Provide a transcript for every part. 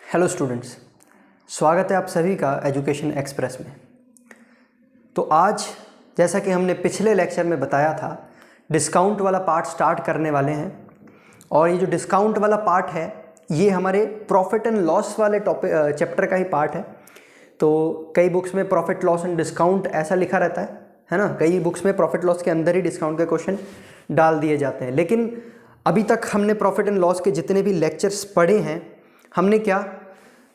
Hello students, स्वागत है आप सभी का एजुकेशन एक्सप्रेस में। तो आज जैसा कि हमने पिछले लेक्चर में बताया था, डिस्काउंट वाला पार्ट स्टार्ट करने वाले हैं। और ये जो डिस्काउंट वाला पार्ट है ये हमारे प्रॉफिट एंड लॉस वाले टॉपिक चैप्टर का ही पार्ट है। तो कई बुक्स में प्रॉफिट लॉस एंड डिस्काउंट ऐसा लिखा रहता है ना। कई बुक्स में प्रॉफिट लॉस के अंदर ही डिस्काउंट के क्वेश्चन डाल दिए जाते हैं। लेकिन अभी तक हमने प्रॉफिट एंड लॉस के जितने भी लेक्चर्स पढ़े हैं,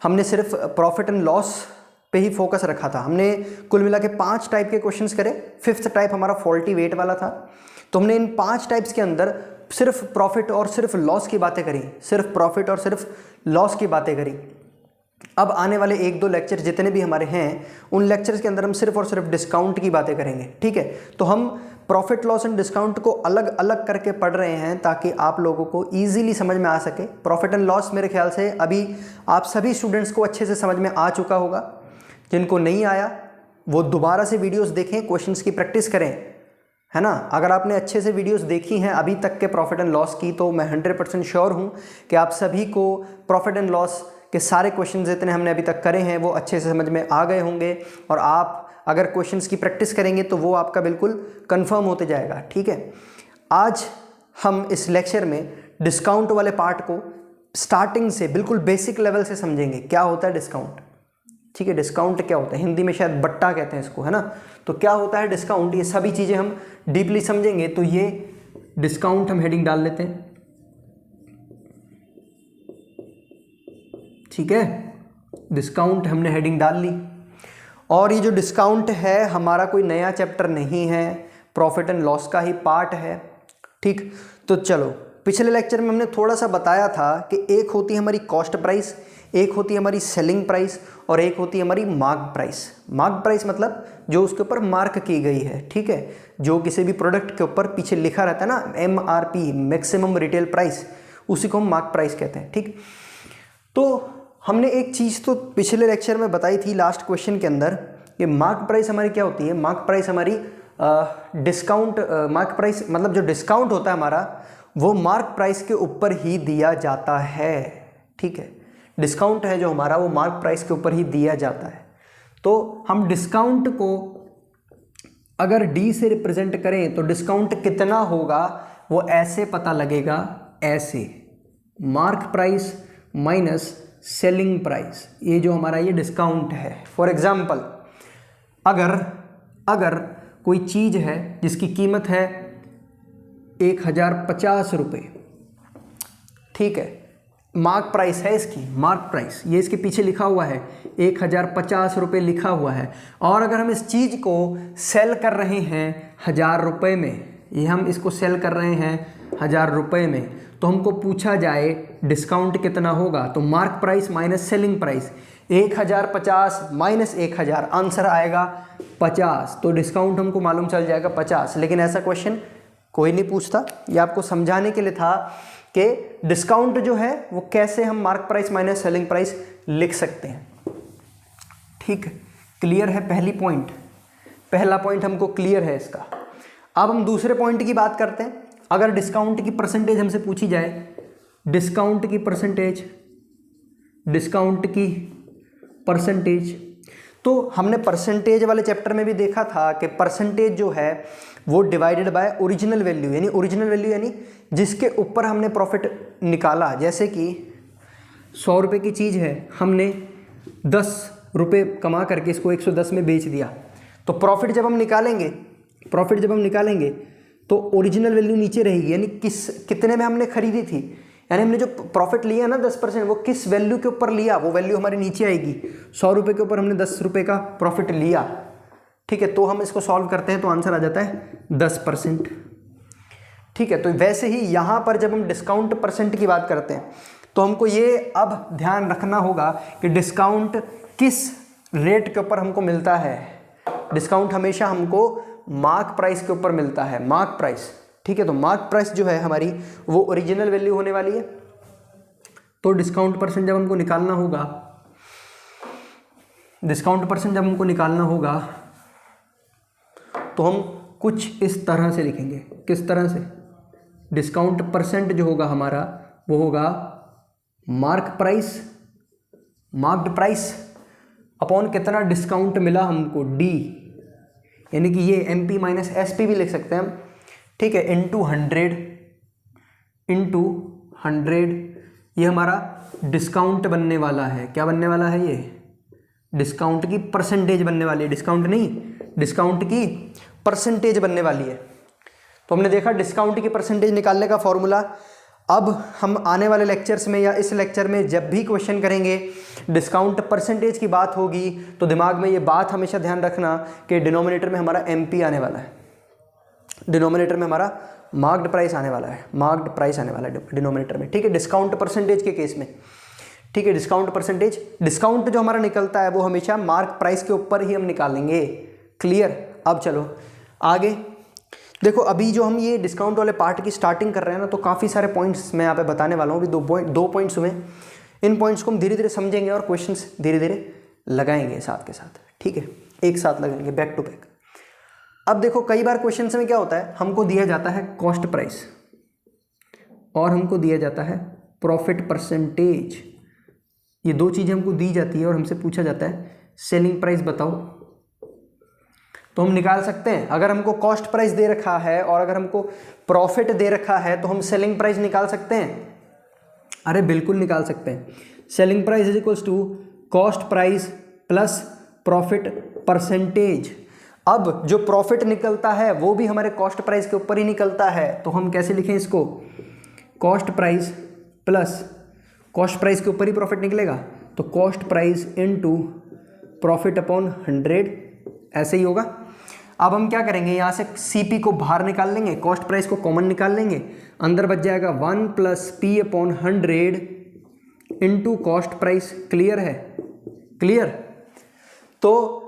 हमने सिर्फ प्रॉफिट एंड लॉस पे ही फोकस रखा था। हमने कुल मिला के 5 टाइप के क्वेश्चंस करे। 5th टाइप हमारा फॉल्टी वेट वाला था। तो हमने इन 5 टाइप्स के अंदर सिर्फ प्रॉफिट और सिर्फ लॉस की बातें करी, सिर्फ प्रॉफिट और सिर्फ लॉस की बातें करी। अब आने वाले 1-2 लेक्चर जितने भी हमारे हैं, उन लेक्चर्स के अंदर हम सिर्फ और सिर्फ डिस्काउंट की बातें करेंगे। ठीक है, तो हम प्रॉफिट लॉस एंड डिस्काउंट को अलग अलग करके पढ़ रहे हैं ताकि आप लोगों को ईजिली समझ में आ सके। प्रॉफिट एंड लॉस मेरे ख्याल से अभी आप सभी स्टूडेंट्स को अच्छे से समझ में आ चुका होगा। जिनको नहीं आया वो दोबारा से वीडियोस देखें, क्वेश्चंस की प्रैक्टिस करें, है ना। अगर आपने अच्छे से वीडियोस देखी हैं अभी तक के प्रॉफिट एंड लॉस की, तो मैं 100% श्योर हूँ कि आप सभी को प्रॉफिट एंड लॉस के सारे क्वेश्चंस जितने हमने अभी तक करे हैं वो अच्छे से समझ में आ गए होंगे। और आप अगर क्वेश्चंस की प्रैक्टिस करेंगे तो वो आपका बिल्कुल कंफर्म होते जाएगा। ठीक है, आज हम इस लेक्चर में डिस्काउंट वाले पार्ट को स्टार्टिंग से बिल्कुल बेसिक लेवल से समझेंगे। क्या होता है डिस्काउंट? ठीक है, डिस्काउंट क्या होता है? हिंदी में शायद बट्टा कहते हैं इसको, है ना। तो क्या होता है डिस्काउंट, ये सभी चीज़ें हम डीपली समझेंगे। तो ये डिस्काउंट हम हेडिंग डाल लेते हैं। ठीक है, डिस्काउंट हमने हेडिंग डाल ली। और ये जो डिस्काउंट है हमारा कोई नया चैप्टर नहीं है, प्रॉफिट एंड लॉस का ही पार्ट है। ठीक, तो चलो, पिछले लेक्चर में हमने थोड़ा सा बताया था कि एक होती है हमारी कॉस्ट प्राइस, एक होती है हमारी सेलिंग प्राइस और एक होती है हमारी मार्क प्राइस। मार्क प्राइस मतलब जो उसके ऊपर मार्क की गई है। ठीक है, जो किसी भी प्रोडक्ट के ऊपर पीछे लिखा रहता है ना, MRP, मैक्सिमम रिटेल प्राइस, उसी को हम मार्क प्राइस कहते हैं। ठीक, तो हमने एक चीज़ तो पिछले लेक्चर में बताई थी लास्ट क्वेश्चन के अंदर कि मार्क प्राइस हमारी क्या होती है। मार्क प्राइस हमारी डिस्काउंट, मार्क प्राइस मतलब जो डिस्काउंट होता है हमारा, वो मार्क प्राइस के ऊपर ही दिया जाता है। ठीक है, डिस्काउंट है जो हमारा वो मार्क प्राइस के ऊपर ही दिया जाता है। तो हम डिस्काउंट को अगर D से रिप्रेजेंट करें तो डिस्काउंट कितना होगा वो ऐसे पता लगेगा, ऐसे mark price minus selling price, ये जो हमारा ये डिस्काउंट है। फॉर एग्जाम्पल, अगर कोई चीज़ है जिसकी कीमत है 1050 रुपये, ठीक है, मार्क प्राइस है इसकी, मार्क प्राइस ये इसके पीछे लिखा हुआ है 1050 रुपये लिखा हुआ है। और अगर हम इस चीज़ को सेल कर रहे हैं 1000 रुपये में, ये हम इसको सेल कर रहे हैं 1000 रुपये में, तो हमको पूछा जाए डिस्काउंट कितना होगा, तो mark price minus selling price, 1050 minus 1000, answer आएगा 50। तो डिस्काउंट हमको मालूम चल जाएगा 50। लेकिन ऐसा क्वेश्चन कोई नहीं पूछता। ये आपको समझाने के लिए था कि डिस्काउंट जो है वो कैसे हम mark price minus selling price लिख सकते हैं। ठीक, क्लियर है? पहला पॉइंट हमको क्लियर है इसका। अब हम दूसरे पॉइंट की बात करते हैं। अगर डिस्काउंट की परसेंटेज हमसे पूछी जाए, डिस्काउंट की परसेंटेज, तो हमने परसेंटेज वाले चैप्टर में भी देखा था कि परसेंटेज जो है वो डिवाइडेड बाय ओरिजिनल वैल्यू, यानी जिसके ऊपर हमने प्रॉफिट निकाला। जैसे कि 100 रुपये की चीज़ है, हमने 10 रुपये कमा करके इसको 110 में बेच दिया, तो प्रॉफिट जब हम निकालेंगे तो ओरिजिनल वैल्यू नीचे रहेगी, यानी कितने में हमने खरीदी थी, यानी हमने जो प्रॉफिट लिया ना 10%, वो किस वैल्यू के ऊपर लिया, वो वैल्यू हमारी नीचे आएगी। 100 रुपये के ऊपर हमने 10 रुपये का प्रॉफिट लिया। ठीक है, तो हम इसको सॉल्व करते हैं तो आंसर आ जाता है 10%। ठीक है, तो वैसे ही यहाँ पर जब हम डिस्काउंट परसेंट की बात करते हैं तो हमको ये अब ध्यान रखना होगा कि डिस्काउंट किस रेट के ऊपर हमको मिलता है। डिस्काउंट हमेशा हमको मार्क प्राइस के ऊपर मिलता है, मार्क प्राइस। ठीक है, तो मार्क प्राइस जो है हमारी वो ओरिजिनल वैल्यू होने वाली है। तो डिस्काउंट परसेंट जब हमको निकालना होगा तो हम कुछ इस तरह से लिखेंगे। किस तरह से? डिस्काउंट परसेंट जो होगा हमारा वो होगा mark price marked price upon कितना डिस्काउंट मिला हमको, डी, यानी कि ये MP माइनस SP भी लिख सकते हैं हम, ठीक है, इंटू 100 ये हमारा डिस्काउंट बनने वाला है। क्या बनने वाला है? ये डिस्काउंट की परसेंटेज बनने वाली है, डिस्काउंट नहीं, डिस्काउंट की परसेंटेज बनने वाली है। तो हमने देखा डिस्काउंट की परसेंटेज निकालने का फॉर्मूला। अब हम आने वाले लेक्चर्स में या इस लेक्चर में जब भी क्वेश्चन करेंगे डिस्काउंट परसेंटेज की बात होगी तो दिमाग में ये बात हमेशा ध्यान रखना कि डिनोमिनेटर में हमारा MP आने वाला है, डिनोमिनेटर में हमारा मार्क्ड प्राइस आने वाला है, मार्क्ड प्राइस आने वाला है डिनोमिनेटर में, ठीक है, डिस्काउंट परसेंटेज के केस में, ठीक है। डिस्काउंट परसेंटेज, डिस्काउंट जो हमारा निकलता है वो हमेशा मार्क प्राइस के ऊपर ही हम निकालेंगे। क्लियर? अब चलो आगे देखो, अभी जो हम ये डिस्काउंट वाले पार्ट की स्टार्टिंग कर रहे हैं ना, तो काफ़ी सारे पॉइंट्स मैं यहाँ पे बताने वाला हूँ। अभी दो पॉइंट्स हुए, इन पॉइंट्स को हम धीरे धीरे समझेंगे और क्वेश्चंस धीरे धीरे लगाएंगे साथ के साथ, ठीक है, एक साथ लगाएंगे बैक टू बैक। अब देखो कई बार क्वेश्चन में क्या होता है, हमको दिया जाता है कॉस्ट प्राइस और हमको दिया जाता है प्रॉफिट परसेंटेज, ये दो चीज़ें हमको दी जाती है और हमसे पूछा जाता है सेलिंग प्राइस बताओ। तो हम निकाल सकते हैं, अगर हमको कॉस्ट प्राइस दे रखा है और अगर हमको प्रॉफिट दे रखा है तो हम सेलिंग प्राइस निकाल सकते हैं। अरे बिल्कुल निकाल सकते हैं। Selling price is equals to cost price plus profit percentage. अब जो प्रॉफिट निकलता है वो भी हमारे कॉस्ट प्राइस के ऊपर ही निकलता है, तो हम कैसे लिखें इसको, cost price plus, cost price के ऊपर ही प्रॉफिट निकलेगा तो cost price into profit upon 100, ऐसे ही होगा। अब हम क्या करेंगे, यहाँ से CP को बाहर निकाल लेंगे, कॉस्ट प्राइस को कॉमन निकाल लेंगे, अंदर बच जाएगा 1 plus P upon 100 into cost price. Clear है? क्लियर? तो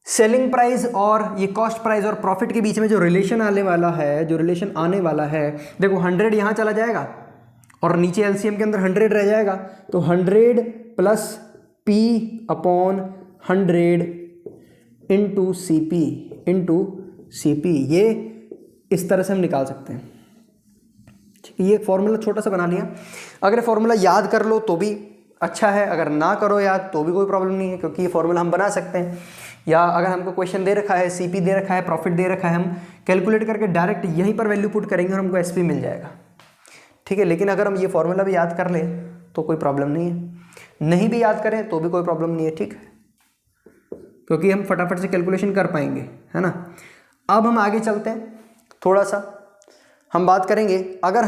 सेलिंग प्राइस और ये कॉस्ट प्राइस और प्रॉफिट के बीच में जो रिलेशन आने वाला है, जो रिलेशन आने वाला है, देखो 100 यहाँ चला जाएगा और नीचे LCM के अंदर 100 रह जाएगा, तो 100 plus P upon 100 into CP, ये इस तरह से हम निकाल सकते हैं, ठीक है। ये फॉर्मूला छोटा सा बना लिया, अगर फॉर्मूला याद कर लो तो भी अच्छा है, अगर ना करो याद तो भी कोई प्रॉब्लम नहीं है, क्योंकि ये फॉर्मूला हम बना सकते हैं। या अगर हमको क्वेश्चन दे रखा है, CP दे रखा है, प्रॉफिट दे रखा है, हम कैलकुलेट करके डायरेक्ट यहीं पर वैल्यू पुट करेंगे और हमको SP मिल जाएगा, ठीक है। लेकिन अगर हम ये फॉर्मूला भी याद कर लें तो कोई प्रॉब्लम नहीं है, नहीं भी याद करें तो भी कोई प्रॉब्लम नहीं है, ठीक है, क्योंकि हम फटाफट से कैलकुलेशन कर पाएंगे, है ना। अब हम आगे चलते हैं, थोड़ा सा हम बात करेंगे, अगर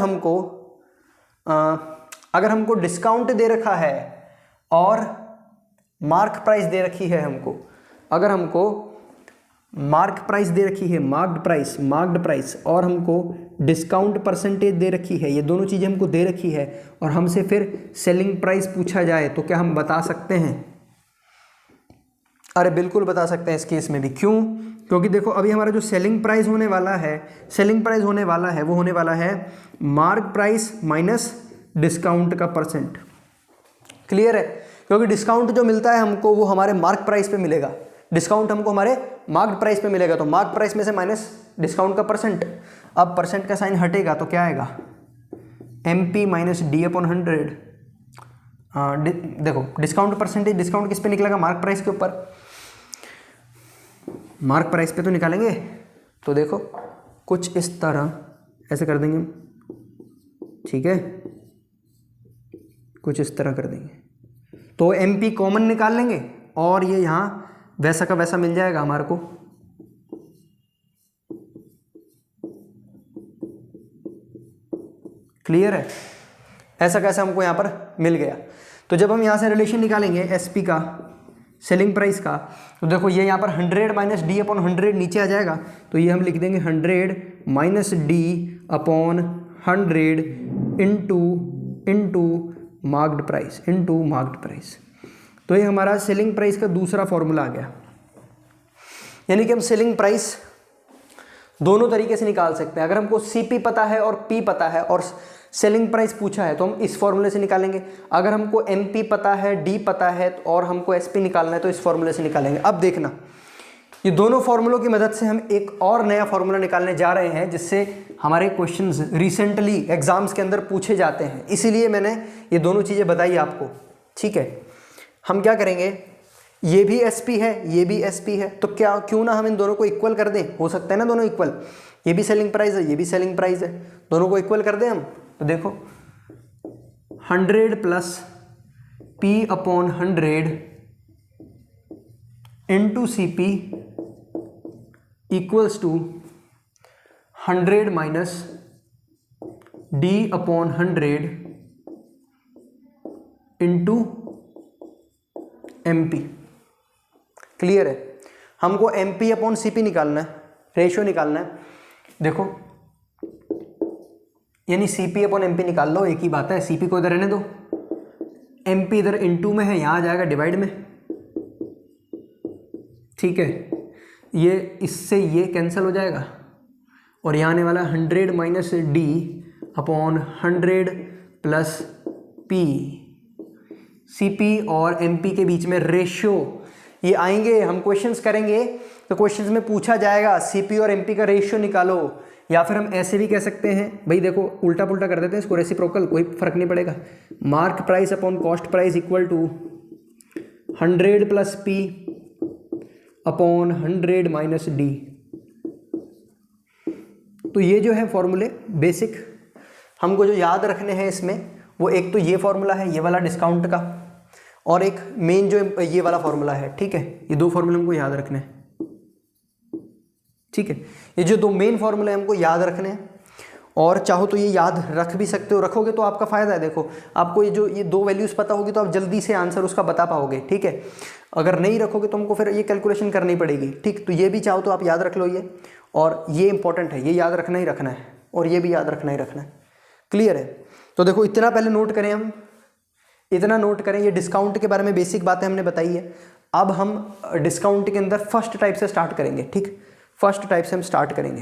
हमको डिस्काउंट दे रखा है और मार्क प्राइस दे रखी है हमको, अगर हमको मार्क प्राइस दे रखी है, मार्क्ड प्राइस और हमको डिस्काउंट परसेंटेज दे रखी है, ये दोनों चीज़ें हमको दे रखी है और हमसे फिर सेलिंग प्राइस पूछा जाए तो क्या हम बता सकते हैं? अरे बिल्कुल बता सकते हैं इस केस में भी। क्यों? क्योंकि देखो अभी हमारा जो सेलिंग प्राइस होने वाला है, वो होने वाला है मार्क प्राइस माइनस डिस्काउंट का परसेंट। क्लियर है? क्योंकि डिस्काउंट जो मिलता है हमको वो हमारे मार्क प्राइस पे मिलेगा, डिस्काउंट हमको हमारे मार्क्ड प्राइस पे मिलेगा, तो मार्क प्राइस में से माइनस डिस्काउंट का परसेंट। अब परसेंट का साइन हटेगा तो क्या आएगा, MP माइनस D अपॉन 100। देखो डिस्काउंट परसेंटेज, डिस्काउंट किस पे निकलेगा, मार्क प्राइस के ऊपर, मार्क प्राइस पे तो निकालेंगे। तो देखो कुछ इस तरह ऐसे कर देंगे, ठीक है, कुछ इस तरह कर देंगे, तो MP कॉमन निकाल लेंगे और ये यहाँ वैसा का वैसा मिल जाएगा हमारे को। क्लियर है? ऐसा कैसा हमको यहाँ पर मिल गया। तो जब हम यहाँ से रिलेशन निकालेंगे SP का, सेलिंग प्राइस का, तो देखो ये यहाँ पर 100 माइनस D अपॉन 100 नीचे आ जाएगा, तो ये हम लिख देंगे 100 minus D upon 100 into marked price, तो ये हमारा सेलिंग प्राइस का दूसरा फॉर्मूला आ गया। यानी कि हम सेलिंग प्राइस दोनों तरीके से निकाल सकते हैं। अगर हमको CP पता है और P पता है और सेलिंग प्राइस पूछा है तो हम इस फॉर्मूले से निकालेंगे। अगर हमको MP पता है, D पता है और हमको SP निकालना है तो इस फॉर्मूले से निकालेंगे। अब देखना, ये दोनों फॉर्मूलों की मदद से हम एक और नया फॉर्मूला निकालने जा रहे हैं जिससे हमारे क्वेश्चंस रिसेंटली एग्जाम्स के अंदर पूछे जाते हैं, इसीलिए मैंने ये दोनों चीज़ें बताई आपको, ठीक है। हम क्या करेंगे, ये भी SP है, ये भी SP है, तो क्या क्यों ना हम इन दोनों को इक्वल कर दें, हो सकता है ना दोनों इक्वल, ये भी सेलिंग प्राइस है, ये भी सेलिंग प्राइस है, दोनों को इक्वल कर दें हम। तो देखो 100 plus P/100 into CP equals to 100 minus D/100 into MP। Clear है? हमको MP/CP निकालना है, रेशियो निकालना है। देखो यानी CP/MP निकाल लो, एक ही बात है। CP को इधर रहने दो, MP इधर इंटू में है, यहाँ आ जाएगा डिवाइड में, ठीक है। ये इससे ये कैंसिल हो जाएगा और यहाँ आने वाला 100 minus D/100 plus P। CP और MP के बीच में रेशियो ये आएंगे, हम क्वेश्चंस करेंगे तो क्वेश्चंस में पूछा जाएगा CP और MP का रेशियो निकालो, या फिर हम ऐसे भी कह सकते हैं भाई, देखो उल्टा पुल्टा कर देते हैं इसको, रेसिप्रोकल, कोई फर्क नहीं पड़ेगा। Mark price upon cost price equal to 100 plus P/100 minus D। तो ये जो है फॉर्मूले बेसिक हमको जो याद रखने हैं इसमें, वो एक तो ये फॉर्मूला है ये वाला डिस्काउंट का, और एक मेन जो ये वाला फॉर्मूला है, ठीक है। ये दो फॉर्मूले हमको याद रखने हैं, ठीक है। ये जो दो मेन फॉर्मूले हमको याद रखने हैं, और चाहो तो ये याद रख भी सकते हो, रखोगे तो आपका फ़ायदा है। देखो आपको ये दो वैल्यूज़ पता होगी तो आप जल्दी से आंसर उसका बता पाओगे, ठीक है। अगर नहीं रखोगे तो हमको फिर ये कैलकुलेशन करनी पड़ेगी, ठीक। तो ये भी चाहो तो आप याद रख लो ये, और ये इंपॉर्टेंट है, ये याद रखना ही रखना है, और ये भी याद रखना ही रखना है। क्लियर है? तो देखो इतना पहले नोट करें, हम इतना नोट करें, ये डिस्काउंट के बारे में बेसिक बातें हमने बताई है। अब हम डिस्काउंट के अंदर फर्स्ट टाइप से स्टार्ट करेंगे, ठीक। फर्स्ट टाइप से हम स्टार्ट करेंगे,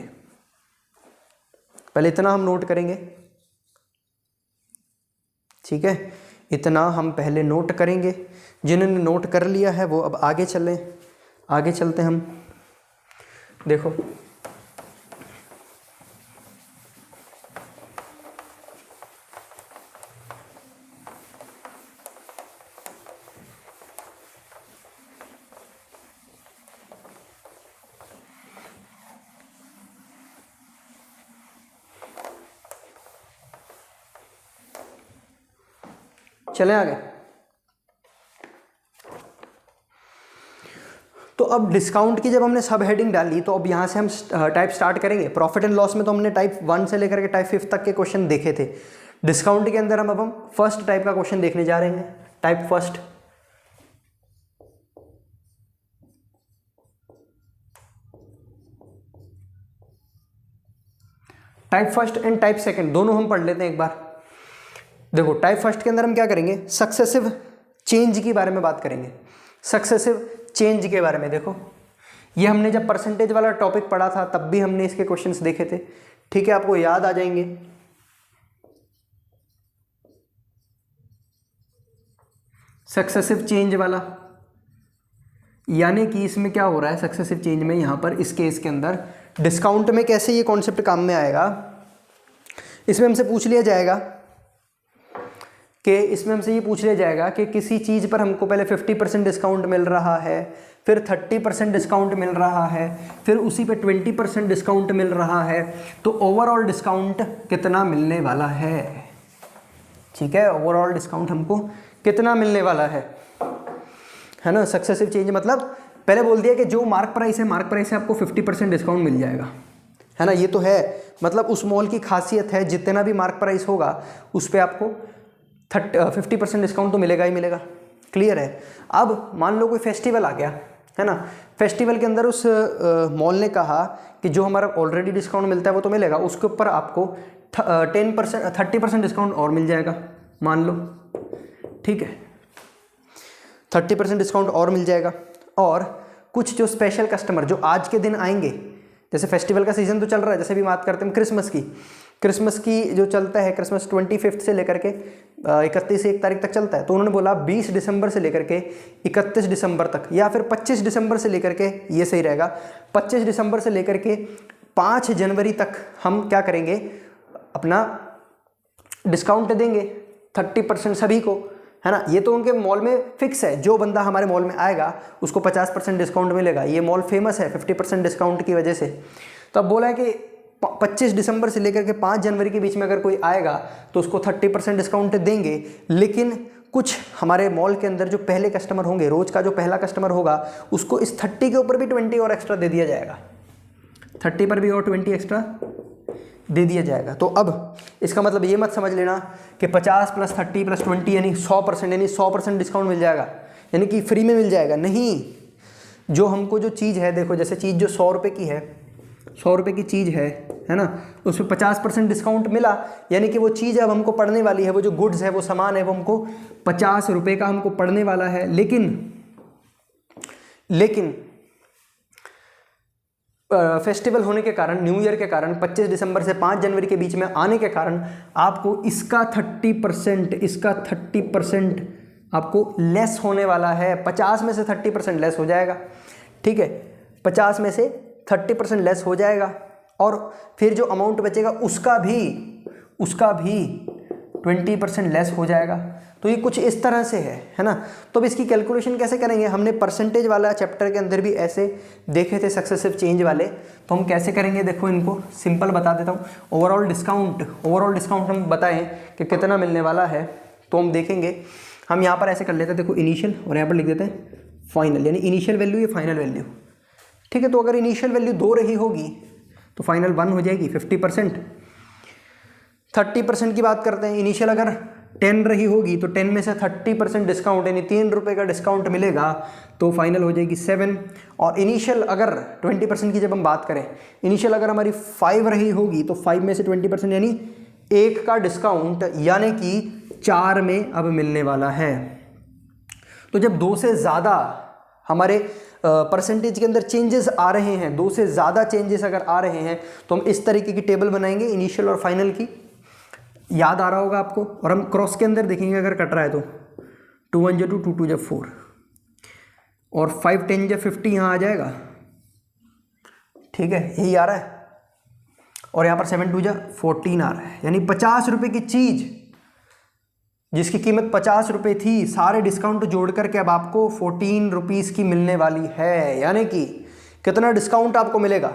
पहले इतना हम नोट करेंगे, ठीक है। इतना हम पहले नोट करेंगे, जिन्होंने नोट कर लिया है वो अब आगे चलें, आगे चलते हम। देखो चलें आगे। तो अब डिस्काउंट की जब हमने सब हेडिंग डाली, तो अब यहाँ से हम टाइप स्टार्ट करेंगे। प्रॉफिट एंड लॉस में तो हमने टाइप 1 से लेकर के टाइप 5 तक के क्वेश्चन देखे थे। डिस्काउंट के अंदर हम फर्स्ट टाइप का क्वेश्चन देखने जा रहे हैं, type first. Type first and type second दोनों हम पढ़ लेते हैं एक बार। देखो टाइप फर्स्ट के अंदर हम क्या करेंगे, सक्सेसिव चेंज के बारे में बात करेंगे, सक्सेसिव चेंज के बारे में। देखो ये हमने जब परसेंटेज वाला टॉपिक पढ़ा था तब भी हमने इसके क्वेश्चंस देखे थे, ठीक है, आपको याद आ जाएंगे। सक्सेसिव चेंज वाला, यानी कि इसमें क्या हो रहा है, सक्सेसिव चेंज में यहाँ पर इस केस के अंदर डिस्काउंट में कैसे ये कॉन्सेप्ट काम में आएगा, इसमें हमसे पूछ लिया जाएगा कि कि किसी चीज़ पर हमको पहले 50% डिस्काउंट मिल रहा है, फिर 30% डिस्काउंट मिल रहा है, फिर उसी पे 20% डिस्काउंट मिल रहा है, तो ओवरऑल डिस्काउंट कितना मिलने वाला है, ठीक है। ओवरऑल डिस्काउंट हमको कितना मिलने वाला है ना। सक्सेसिव चेंज मतलब पहले बोल दिया कि जो मार्क प्राइस है, मार्क प्राइस से आपको 50% डिस्काउंट मिल जाएगा, है ना। ये तो है, मतलब उस मॉल की खासियत है, जितना भी मार्क प्राइस होगा उस पर आपको 50% डिस्काउंट तो मिलेगा ही मिलेगा। क्लियर है? अब मान लो कोई फेस्टिवल आ गया, है ना, फेस्टिवल के अंदर उस मॉल ने कहा कि जो हमारा ऑलरेडी डिस्काउंट मिलता है वो तो मिलेगा, उसके ऊपर आपको 30% डिस्काउंट और मिल जाएगा, मान लो, ठीक है, 30% डिस्काउंट और मिल जाएगा। और कुछ जो स्पेशल कस्टमर जो आज के दिन आएंगे, जैसे फेस्टिवल का सीज़न तो चल रहा है, जैसे भी बात करते हैं क्रिसमस की जो चलता है, क्रिसमस 25 से लेकर के 31 से 1 तारीख तक चलता है, तो उन्होंने बोला 20 दिसंबर से लेकर के 31 दिसंबर तक, या फिर 25 दिसंबर से लेकर के, ये सही रहेगा, 25 दिसंबर से लेकर के 5 जनवरी तक हम क्या करेंगे, अपना डिस्काउंट देंगे 30% सभी को, है ना। ये तो उनके मॉल में फिक्स है, जो बंदा हमारे मॉल में आएगा उसको 50% डिस्काउंट मिलेगा। ये मॉल फेमस है 50% डिस्काउंट की वजह से। तो अब बोला है कि 25 दिसंबर से लेकर के 5 जनवरी के बीच में अगर कोई आएगा तो उसको 30% डिस्काउंट देंगे। लेकिन कुछ हमारे मॉल के अंदर जो पहले कस्टमर होंगे, रोज का जो पहला कस्टमर होगा, उसको इस 30 के ऊपर भी 20 और एक्स्ट्रा दे दिया जाएगा। 30 पर भी और 20 एक्स्ट्रा दे दिया जाएगा। तो अब इसका मतलब ये मत समझ लेना कि 50 + 30 + 20 यानी 100%, यानी 100% डिस्काउंट मिल जाएगा, यानी कि फ्री में मिल जाएगा। नहीं, जो हमको जो चीज़ है, देखो जैसे चीज़ जो 100 रुपये की है, 100 रुपये की चीज़ है ना, उस पर 50% डिस्काउंट मिला, यानी कि वो चीज़ अब हमको पड़ने वाली है, वो जो गुड्स है, वो सामान है, वो हमको 50 रुपये का हमको पड़ने वाला है। लेकिन फेस्टिवल होने के कारण, न्यू ईयर के कारण, 25 दिसंबर से 5 जनवरी के बीच में आने के कारण आपको इसका 30% आपको लेस होने वाला है। 50 में से 30% लेस हो जाएगा, ठीक है, 50 में से 30% लेस हो जाएगा, और फिर जो अमाउंट बचेगा उसका भी 20% लेस हो जाएगा। तो ये कुछ इस तरह से है ना। तो अब इसकी कैलकुलेशन कैसे करेंगे? हमने परसेंटेज वाला चैप्टर के अंदर भी ऐसे देखे थे, सक्सेसिव चेंज वाले। तो हम कैसे करेंगे, देखो इनको सिंपल बता देता हूँ। ओवरऑल डिस्काउंट हम बताएं कि कितना मिलने वाला है, तो हम देखेंगे। हम यहाँ पर ऐसे कर लेते हैं, देखो इनिशियल, और यहाँ पर लिख देते हैं फाइनल, यानी इनिशियल वैल्यू या फाइनल वैल्यू, ठीक है। तो अगर इनिशियल वैल्यू 2 रही होगी तो फाइनल 1 हो जाएगी, 50%। 30% की बात करते हैं, इनिशियल अगर 10 रही होगी तो 10 में से 30% डिस्काउंट, यानी 3 रुपये का डिस्काउंट मिलेगा, तो फाइनल हो जाएगी 7। और इनिशियल अगर 20% की जब हम बात करें, इनिशियल अगर हमारी 5 रही होगी तो 5 में से 20% यानी 1 का डिस्काउंट, यानी कि 4 में अब मिलने वाला है। तो जब 2 से ज़्यादा हमारे परसेंटेज के अंदर चेंजेस आ रहे हैं, 2 से ज़्यादा चेंजेस अगर आ रहे हैं, तो हम इस तरीके की टेबल बनाएंगे इनिशियल और फाइनल की। याद आ रहा होगा आपको। और हम क्रॉस के अंदर देखेंगे, अगर कट रहा है तो 2 1 2 2 2 4, और 5 10 50 यहाँ आ जाएगा, ठीक है, यही आ रहा है। और यहाँ पर 7 2 14 आ रहा है, यानी 50 रुपये की चीज़ जिसकी कीमत 50 रुपये थी, सारे डिस्काउंट जोड़ करके अब आपको 14 रुपीज़ की मिलने वाली है। यानी कि कितना डिस्काउंट आपको मिलेगा?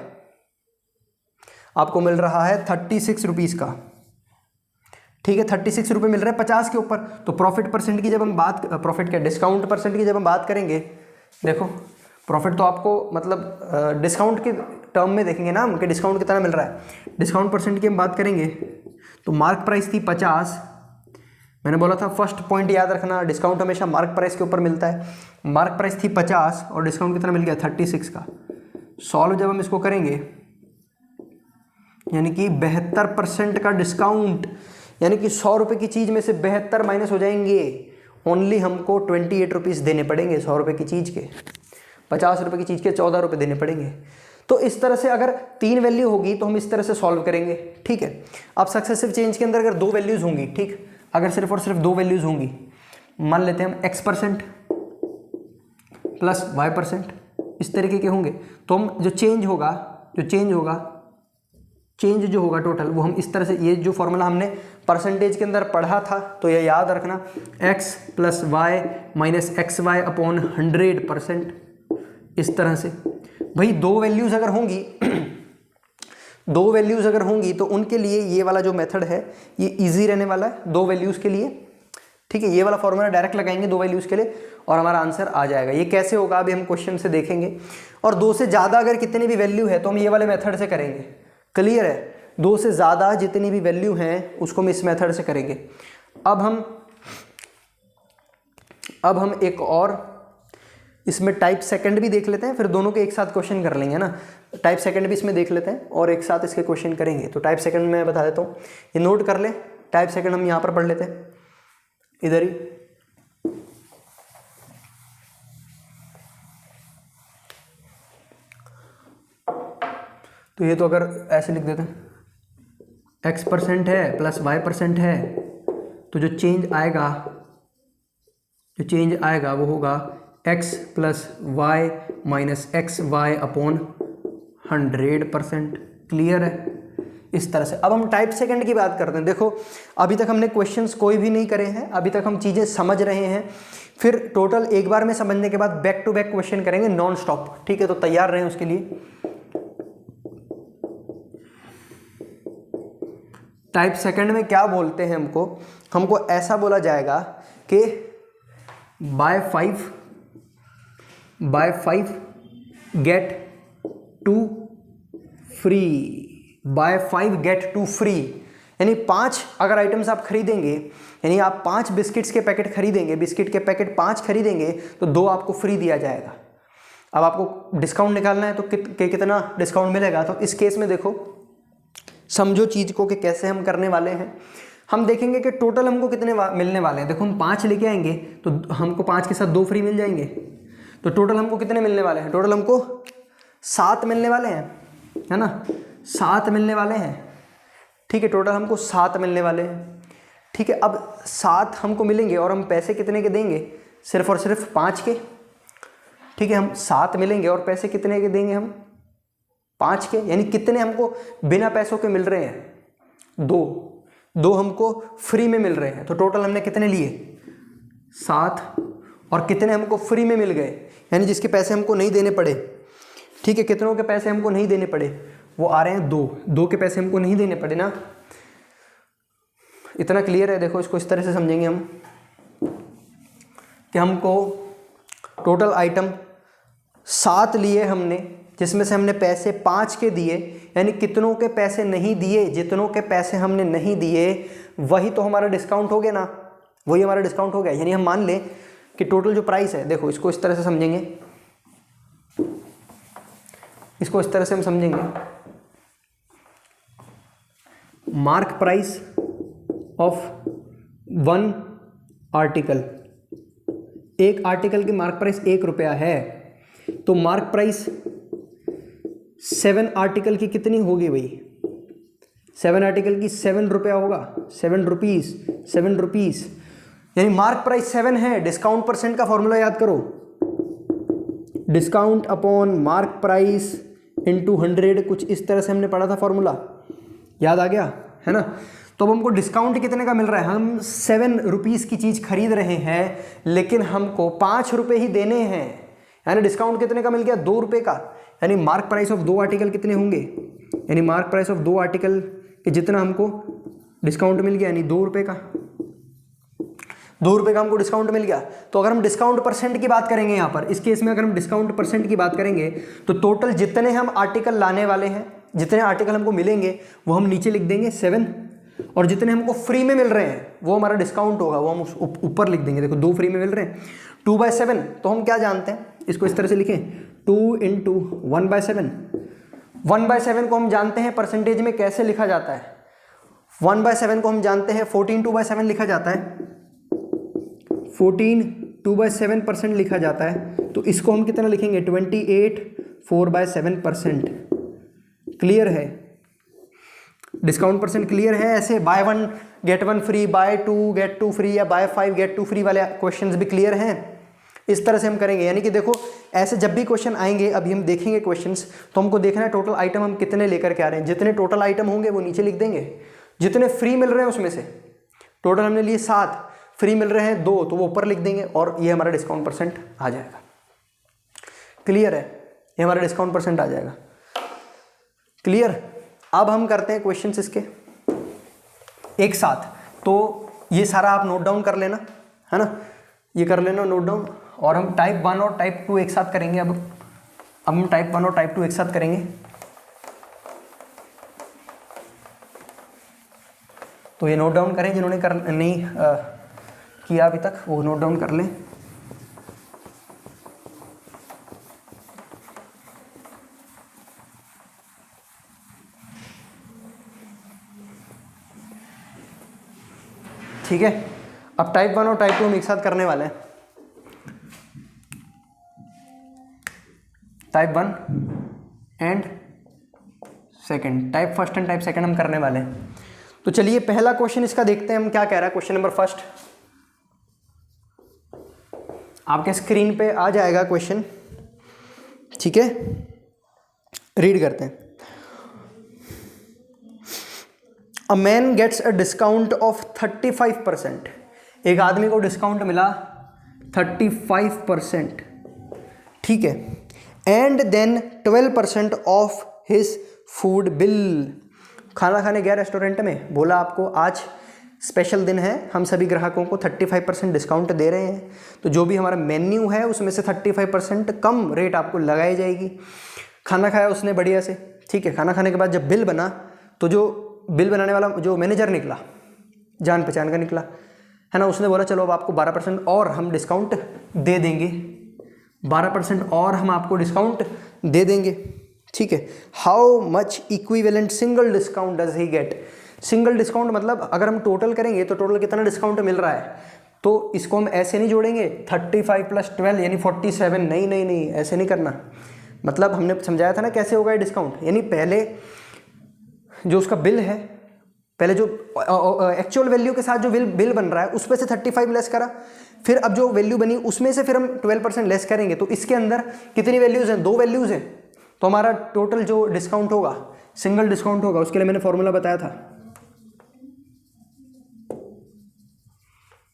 आपको मिल रहा है 36 रुपीज़ का, ठीक है, 36 रुपये मिल रहा है 50 के ऊपर। तो प्रॉफिट परसेंट की जब हम बात, प्रॉफिट क्या, डिस्काउंट परसेंट की जब हम बात करेंगे, देखो प्रॉफिट तो आपको मतलब डिस्काउंट के टर्म में देखेंगे ना हम कि डिस्काउंट कितना मिल रहा है। डिस्काउंट परसेंट की हम बात करेंगे तो मार्क प्राइस थी 50, मैंने बोला था फर्स्ट पॉइंट याद रखना, डिस्काउंट हमेशा मार्क प्राइस के ऊपर मिलता है। मार्क प्राइस थी 50 और डिस्काउंट कितना मिल गया 36 का। सॉल्व जब हम इसको करेंगे, यानी कि 72% का डिस्काउंट, यानी कि 100 रुपये की चीज़ में से 72 माइनस हो जाएंगे। ओनली हमको 28 रुपीज़ देने पड़ेंगे 100 रुपये की चीज़ के, 50 रुपये की चीज़ के 14 रुपये देने पड़ेंगे। तो इस तरह से अगर 3 वैल्यू होगी तो हम इस तरह से सॉल्व करेंगे, ठीक है। अब सक्सेसिव चेंज के अंदर अगर 2 वैल्यूज़ होंगी, ठीक, अगर सिर्फ और सिर्फ 2 वैल्यूज़ होंगी, मान लेते हैं हम x% प्लस y%, इस तरीके के होंगे, तो हम जो चेंज जो होगा टोटल, वो हम इस तरह से, ये जो फॉर्मूला हमने परसेंटेज के अंदर पढ़ा था, तो ये याद रखना, x + y - xy अपॉन 100%, इस तरह से। भाई 2 वैल्यूज़ अगर होंगी 2 वैल्यूज़ अगर होंगी तो उनके लिए ये वाला जो मेथड है ये इजी रहने वाला है 2 वैल्यूज़ के लिए, ठीक है। ये वाला फॉर्मूला डायरेक्ट लगाएंगे 2 वैल्यूज़ के लिए और हमारा आंसर आ जाएगा। ये कैसे होगा अभी हम क्वेश्चन से देखेंगे। और 2 से ज़्यादा अगर कितनी भी वैल्यू है तो हम ये वाले मेथड से करेंगे, क्लियर है। 2 से ज़्यादा जितनी भी वैल्यू हैं उसको हम इस मेथड से करेंगे। अब हम एक और इसमें टाइप सेकंड भी देख लेते हैं, फिर दोनों के एक साथ क्वेश्चन कर लेंगे ना। टाइप सेकंड भी इसमें देख लेते हैं और एक साथ इसके क्वेश्चन करेंगे। तो टाइप सेकंड मैं बता देता हूँ, ये नोट कर ले। टाइप सेकंड हम यहाँ पर पढ़ लेते हैं, इधर ही। तो ये तो अगर ऐसे लिख देते हैं, x% है प्लस y% है, तो जो चेंज आएगा वो होगा x + y - xy upon 100%, clear है। इस तरह से। अब हम टाइप सेकंड की बात करते हैं। देखो अभी तक हमने क्वेश्चंस कोई भी नहीं करे हैं, अभी तक हम चीज़ें समझ रहे हैं, फिर टोटल एक बार में समझने के बाद बैक टू बैक क्वेश्चन करेंगे नॉन स्टॉप, ठीक है। तो तैयार रहें उसके लिए। टाइप सेकंड में क्या बोलते हैं हमको ऐसा बोला जाएगा कि buy 5 get 2 free, buy 5 get 2 free, यानी 5 अगर आइटम्स आप खरीदेंगे, यानी आप 5 बिस्किट्स के पैकेट खरीदेंगे, बिस्किट के पैकेट 5 खरीदेंगे तो 2 आपको फ्री दिया जाएगा। अब आपको डिस्काउंट निकालना है तो कितना डिस्काउंट मिलेगा। तो इस केस में देखो समझो चीज़ को कि कैसे हम करने वाले हैं। हम देखेंगे कि टोटल हमको कितने मिलने वाले हैं। देखो हम 5 लेके आएंगे तो हमको 5 के साथ 2 फ्री मिल जाएंगे, तो टोटल हमको कितने मिलने वाले हैं, टोटल हमको 7 मिलने वाले हैं, है ना, 7 मिलने वाले हैं, ठीक है। टोटल हमको 7 मिलने वाले हैं, ठीक है। अब 7 हमको मिलेंगे और हम पैसे कितने के देंगे, सिर्फ और सिर्फ 5 के, ठीक है। हम 7 मिलेंगे और पैसे कितने के देंगे, हम 5 के, यानी कितने हमको बिना पैसों के मिल रहे हैं, 2 हमको फ्री में मिल रहे हैं। तो टोटल हमने कितने लिए, 7, और कितने हमको फ्री में मिल गए, यानी जिसके पैसे हमको नहीं देने पड़े, ठीक है। कितनों के पैसे हमको नहीं देने पड़े, वो आ रहे हैं 2 के पैसे हमको नहीं देने पड़े ना। इतना क्लियर है। देखो इसको इस तरह से समझेंगे हम कि हमको टोटल आइटम 7 लिए हमने, जिसमें से हमने पैसे 5 के दिए, यानी कितनों के पैसे नहीं दिए, जितनों के पैसे हमने नहीं दिए वही तो हमारा डिस्काउंट हो गया ना, वही हमारा डिस्काउंट हो गया। यानी हम मान लें कि टोटल जो प्राइस है, देखो इसको इस तरह से समझेंगे, इसको इस तरह से हम समझेंगे, मार्क प्राइस ऑफ 1 आर्टिकल, एक आर्टिकल की मार्क प्राइस 1 रुपया है, तो मार्क प्राइस 7 आर्टिकल की कितनी होगी भाई, 7 आर्टिकल की 7 रुपया होगा, 7 रुपीस, यानी मार्क प्राइस 7 है। डिस्काउंट परसेंट का फॉर्मूला याद करो, discount upon mark price into 100, कुछ इस तरह से हमने पढ़ा था फॉर्मूला, याद आ गया है ना। तो अब हमको डिस्काउंट कितने का मिल रहा है, हम 7 रुपीज़ की चीज़ खरीद रहे हैं लेकिन हमको 5 रुपये ही देने हैं, यानी डिस्काउंट कितने का मिल गया, 2 रुपये का। यानी मार्क प्राइस ऑफ 2 आर्टिकल कितने होंगे, यानी मार्क प्राइस ऑफ 2 आर्टिकल के जितना हमको डिस्काउंट मिल गया, यानी 2 रुपये का, 2 रुपये का हमको डिस्काउंट मिल गया। तो अगर हम डिस्काउंट परसेंट की बात करेंगे यहाँ पर, इस केस में अगर हम डिस्काउंट परसेंट की बात करेंगे तो टोटल जितने हम आर्टिकल लाने वाले हैं, जितने आर्टिकल हमको मिलेंगे वो हम नीचे लिख देंगे 7, और जितने हमको फ्री में मिल रहे हैं वो हमारा डिस्काउंट होगा, वो हम ऊपर लिख देंगे। देखो 2 फ्री में मिल रहे हैं, 2/7, तो हम क्या जानते हैं, इसको इस तरह से लिखें, 2 × 1/7, 1/7 को हम जानते हैं परसेंटेज में कैसे लिखा जाता है, 1/7 को हम जानते हैं 14 2/7 लिखा जाता है, 14 2/7% लिखा जाता है। तो इसको हम कितना लिखेंगे, 28 4/7%। क्लियर है, डिस्काउंट परसेंट क्लियर है। ऐसे buy 1 get 1 free, buy 2 get 2 free या बाय 5 गेट 2 फ्री वाले क्वेश्चंस भी क्लियर हैं। इस तरह से हम करेंगे, यानी कि देखो ऐसे जब भी क्वेश्चन आएंगे, अभी हम देखेंगे क्वेश्चंस, तो हमको देखना है टोटल आइटम हम कितने लेकर के आ रहे हैं। जितने टोटल आइटम होंगे वो नीचे लिख देंगे, जितने फ्री मिल रहे हैं उसमें से, टोटल हमने लिए 7, फ्री मिल रहे हैं 2, तो वो ऊपर लिख देंगे और ये हमारा डिस्काउंट परसेंट आ जाएगा। क्लियर है, ये हमारा डिस्काउंट परसेंट आ जाएगा। क्लियर। अब हम करते हैं क्वेश्चंस इसके एक साथ, तो ये सारा आप नोट डाउन कर लेना, है ना, ये कर लेना नोट डाउन। और हम टाइप 1 और टाइप 2 एक साथ करेंगे। अब हम टाइप 1 और टाइप 2 एक साथ करेंगे। तो ये नोट डाउन करें, जिन्होंने नहीं किया अभी तक वो नोट डाउन कर लें। ठीक है, अब टाइप 1 और टाइप 2 हम एक साथ करने वाले हैं। Type 1 and second, type first and type second हम करने वाले हैं। तो चलिए पहला क्वेश्चन इसका देखते हैं हम क्या कह रहा है। क्वेश्चन नंबर फर्स्ट आपके स्क्रीन पे आ जाएगा क्वेश्चन, ठीक है, रीड करते हैं। A man gets a discount of 35%, एक आदमी को डिस्काउंट मिला 35%, ठीक है, and then 12% of his food bill. खाना खाने गया रेस्टोरेंट में, बोला आपको आज स्पेशल दिन है, हम सभी ग्राहकों को 35% डिस्काउंट दे रहे हैं, तो जो भी हमारा मेन्यू है उसमें से 35% कम रेट आपको लगाई जाएगी। खाना खाया उसने बढ़िया से, ठीक है, खाना खाने के बाद जब बिल बना तो जो बिल बनाने वाला जो मैनेजर निकला, जान पहचान का निकला, है ना, उसने बोला चलो अब आपको 12% और हम डिस्काउंट दे देंगे, 12% और हम आपको डिस्काउंट दे देंगे, ठीक है। How much equivalent single discount does he get? Single discount मतलब अगर हम टोटल करेंगे तो टोटल कितना डिस्काउंट मिल रहा है, तो इसको हम ऐसे नहीं जोड़ेंगे 35 + 12 यानी 47, नहीं नहीं नहीं, ऐसे नहीं करना। मतलब हमने समझाया था ना कैसे होगा ये डिस्काउंट, यानी पहले जो उसका बिल है, पहले जो एक्चुअल वैल्यू के साथ जो बिल बन रहा है उस पे से 35 लेस करा, फिर अब जो वैल्यू बनी उसमें से फिर हम 12% लेस करेंगे, तो इसके अंदर कितनी वैल्यूज़ हैं, 2 वैल्यूज़ हैं, तो हमारा टोटल जो डिस्काउंट होगा, सिंगल डिस्काउंट होगा, उसके लिए मैंने फॉर्मूला बताया था।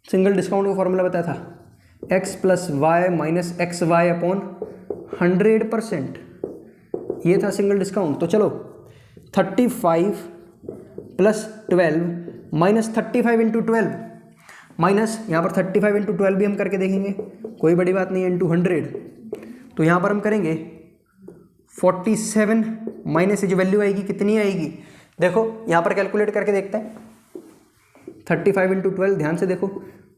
सिंगल डिस्काउंट का फॉर्मूला बताया था x + y - xy/100%, ये था सिंगल डिस्काउंट। तो चलो 35 + 12 - 35 × 12 माइनस यहाँ पर 35 × 12 भी हम करके देखेंगे, कोई बड़ी बात नहीं है, × 100, तो यहाँ पर हम करेंगे 47 माइनस ये जो वैल्यू आएगी कितनी आएगी, देखो यहाँ पर कैलकुलेट करके देखते हैं। 35 × 12 ध्यान से देखो,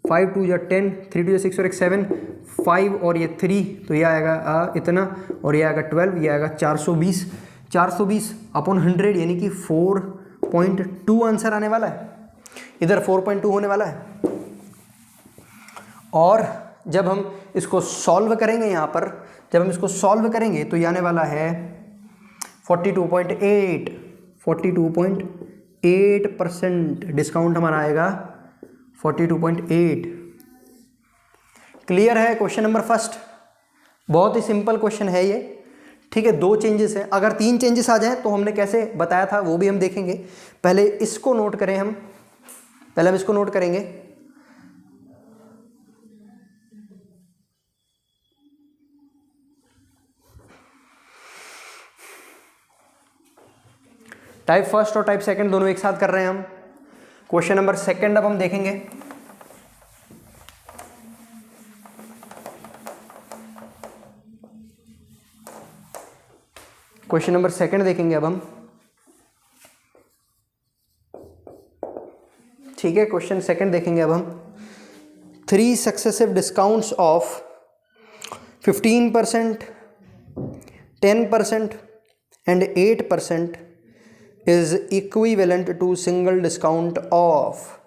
5 × 2 = 10, 3 × 2 = 6 और 1 7, 5 और ये 3, तो ये आएगा इतना, और ये आएगा 12, ये आएगा 420, 420/100 यानी कि 4.2 आंसर आने वाला है, इधर 4.2 होने वाला है। और जब हम इसको सॉल्व करेंगे, यहाँ पर जब हम इसको सॉल्व करेंगे तो ये आने वाला है 42.8% डिस्काउंट हमारा आएगा 42.8। क्लियर है? क्वेश्चन नंबर फर्स्ट बहुत ही सिंपल क्वेश्चन है ये, ठीक है। 2 चेंजेस हैं, अगर 3 चेंजेस आ जाएं तो हमने कैसे बताया था वो भी हम देखेंगे। पहले इसको नोट करें हम, पहले हम इसको नोट करेंगे। टाइप फर्स्ट और टाइप सेकंड दोनों एक साथ कर रहे हैं हम। क्वेश्चन नंबर सेकंड अब हम देखेंगे। क्वेश्चन नंबर सेकंड देखेंगे अब हम, ठीक है। क्वेश्चन सेकंड देखेंगे अब हम। 3 successive discounts of 15%, 10% and 8% is equivalent to single discount of.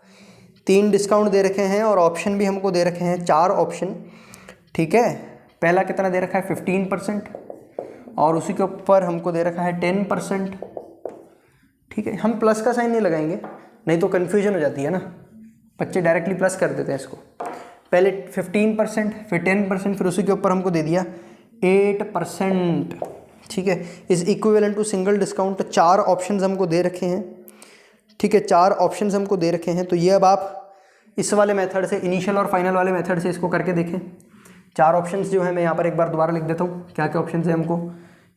3 discount दे रखे हैं और ऑप्शन भी हमको दे रखे हैं, 4 ऑप्शन, ठीक है। पहला कितना दे रखा है 15%, और उसी के ऊपर हमको दे रखा है 10%, ठीक है। हम प्लस का साइन नहीं लगाएंगे, नहीं तो कन्फ्यूजन हो जाती है ना, बच्चे डायरेक्टली प्लस कर देते हैं इसको। पहले 15%, फिर 10%, फिर उसी के ऊपर हमको दे दिया 8%, ठीक है। इस equivalent to single discount 4 options हमको दे रखे हैं, ठीक है, 4 ऑप्शंस हमको दे रखे हैं। तो ये अब आप इस वाले मेथड से, इनिशियल और फाइनल वाले मेथड से इसको करके देखें। 4 ऑप्शंस जो है मैं यहाँ पर एक बार दोबारा लिख देता हूँ, क्या क्या ऑप्शंस है हमको।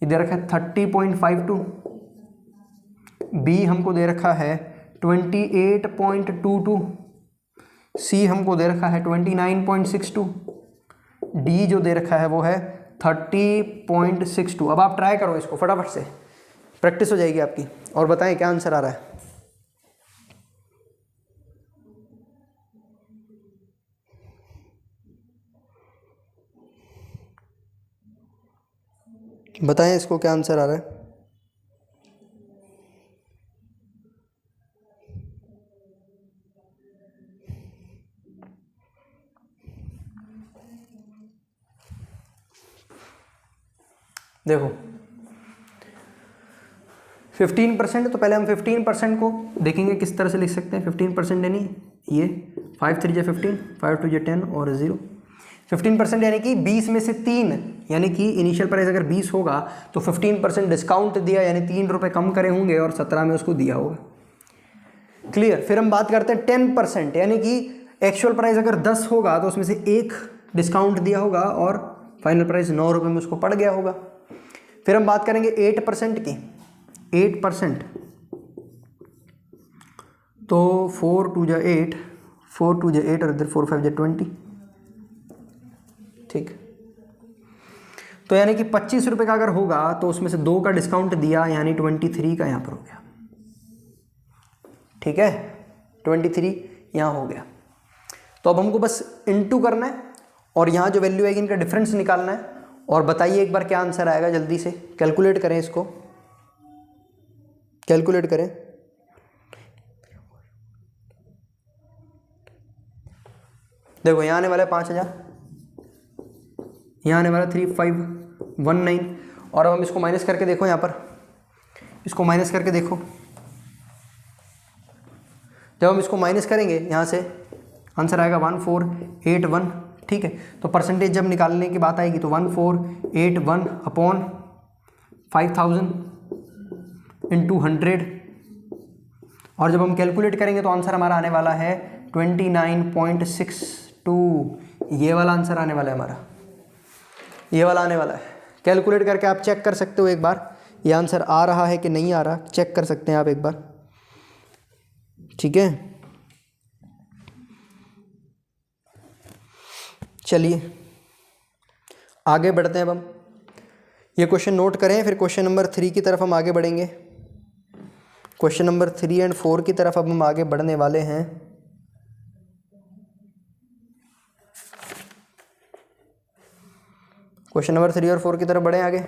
ये दे रखा है 30.52, बी हमको दे रखा है 28.22, सी हमको दे रखा है 29.62, डी जो दे रखा है वो है 30.62। अब आप ट्राई करो इसको फटाफट से, प्रैक्टिस हो जाएगी आपकी, और बताएं क्या आंसर आ रहा है। बताएं इसको क्या आंसर आ रहा है। देखो 15%, तो पहले हम 15% को देखेंगे किस तरह से लिख सकते हैं। 15% यानी ये 5 3 = 15, 5 2 = 10 और 0। 15% यानी कि 20 में से 3, यानी कि इनिशियल प्राइस अगर 20 होगा तो 15% डिस्काउंट दिया, यानी 3 रुपये कम करे होंगे और 17 में उसको दिया होगा। क्लियर। फिर हम बात करते हैं 10%, यानी कि एक्चुअल प्राइस अगर 10 होगा तो उसमें से एक डिस्काउंट दिया होगा और फाइनल प्राइस 9 रुपये में उसको पड़ गया होगा। फिर हम बात करेंगे 8% की, 8%, तो 4 2 जा 8, 4 2 जा 8 और इधर 4 5 जा 20, ठीक। तो यानी कि 25 रुपये का अगर होगा तो उसमें से 2 का डिस्काउंट दिया, यानी 23 का यहाँ पर हो गया, ठीक है, 23 यहाँ हो गया। तो अब हमको बस इनटू करना है और यहाँ जो वैल्यू आएगी इनका डिफरेंस निकालना है। और बताइए एक बार क्या आंसर आएगा, जल्दी से कैलकुलेट करें, इसको कैलकुलेट करें। देखो यहाँ आने वाला है 5000, यहाँ आने वाला 3519, और अब हम इसको माइनस करके देखो, यहाँ पर इसको माइनस करके देखो। जब हम इसको माइनस करेंगे यहाँ से आंसर आएगा 1481, ठीक है। तो परसेंटेज जब निकालने की बात आएगी तो 1481 अपॉन 5000 इंटू 100, और जब हम कैलकुलेट करेंगे तो आंसर हमारा आने वाला है 29.62। ये वाला आंसर आने वाला है हमारा, ये वाला आने वाला है। कैलकुलेट करके आप चेक कर सकते हो एक बार, ये आंसर आ रहा है कि नहीं आ रहा, चेक कर सकते हैं आप एक बार, ठीक है। चलिए आगे बढ़ते हैं। अब हम ये क्वेश्चन नोट करें, फिर क्वेश्चन नंबर 3 की तरफ हम आगे बढ़ेंगे। क्वेश्चन नंबर 3 एंड 4 की तरफ अब हम आगे बढ़ने वाले हैं। क्वेश्चन नंबर 3 और 4 की तरफ बढ़े आगे।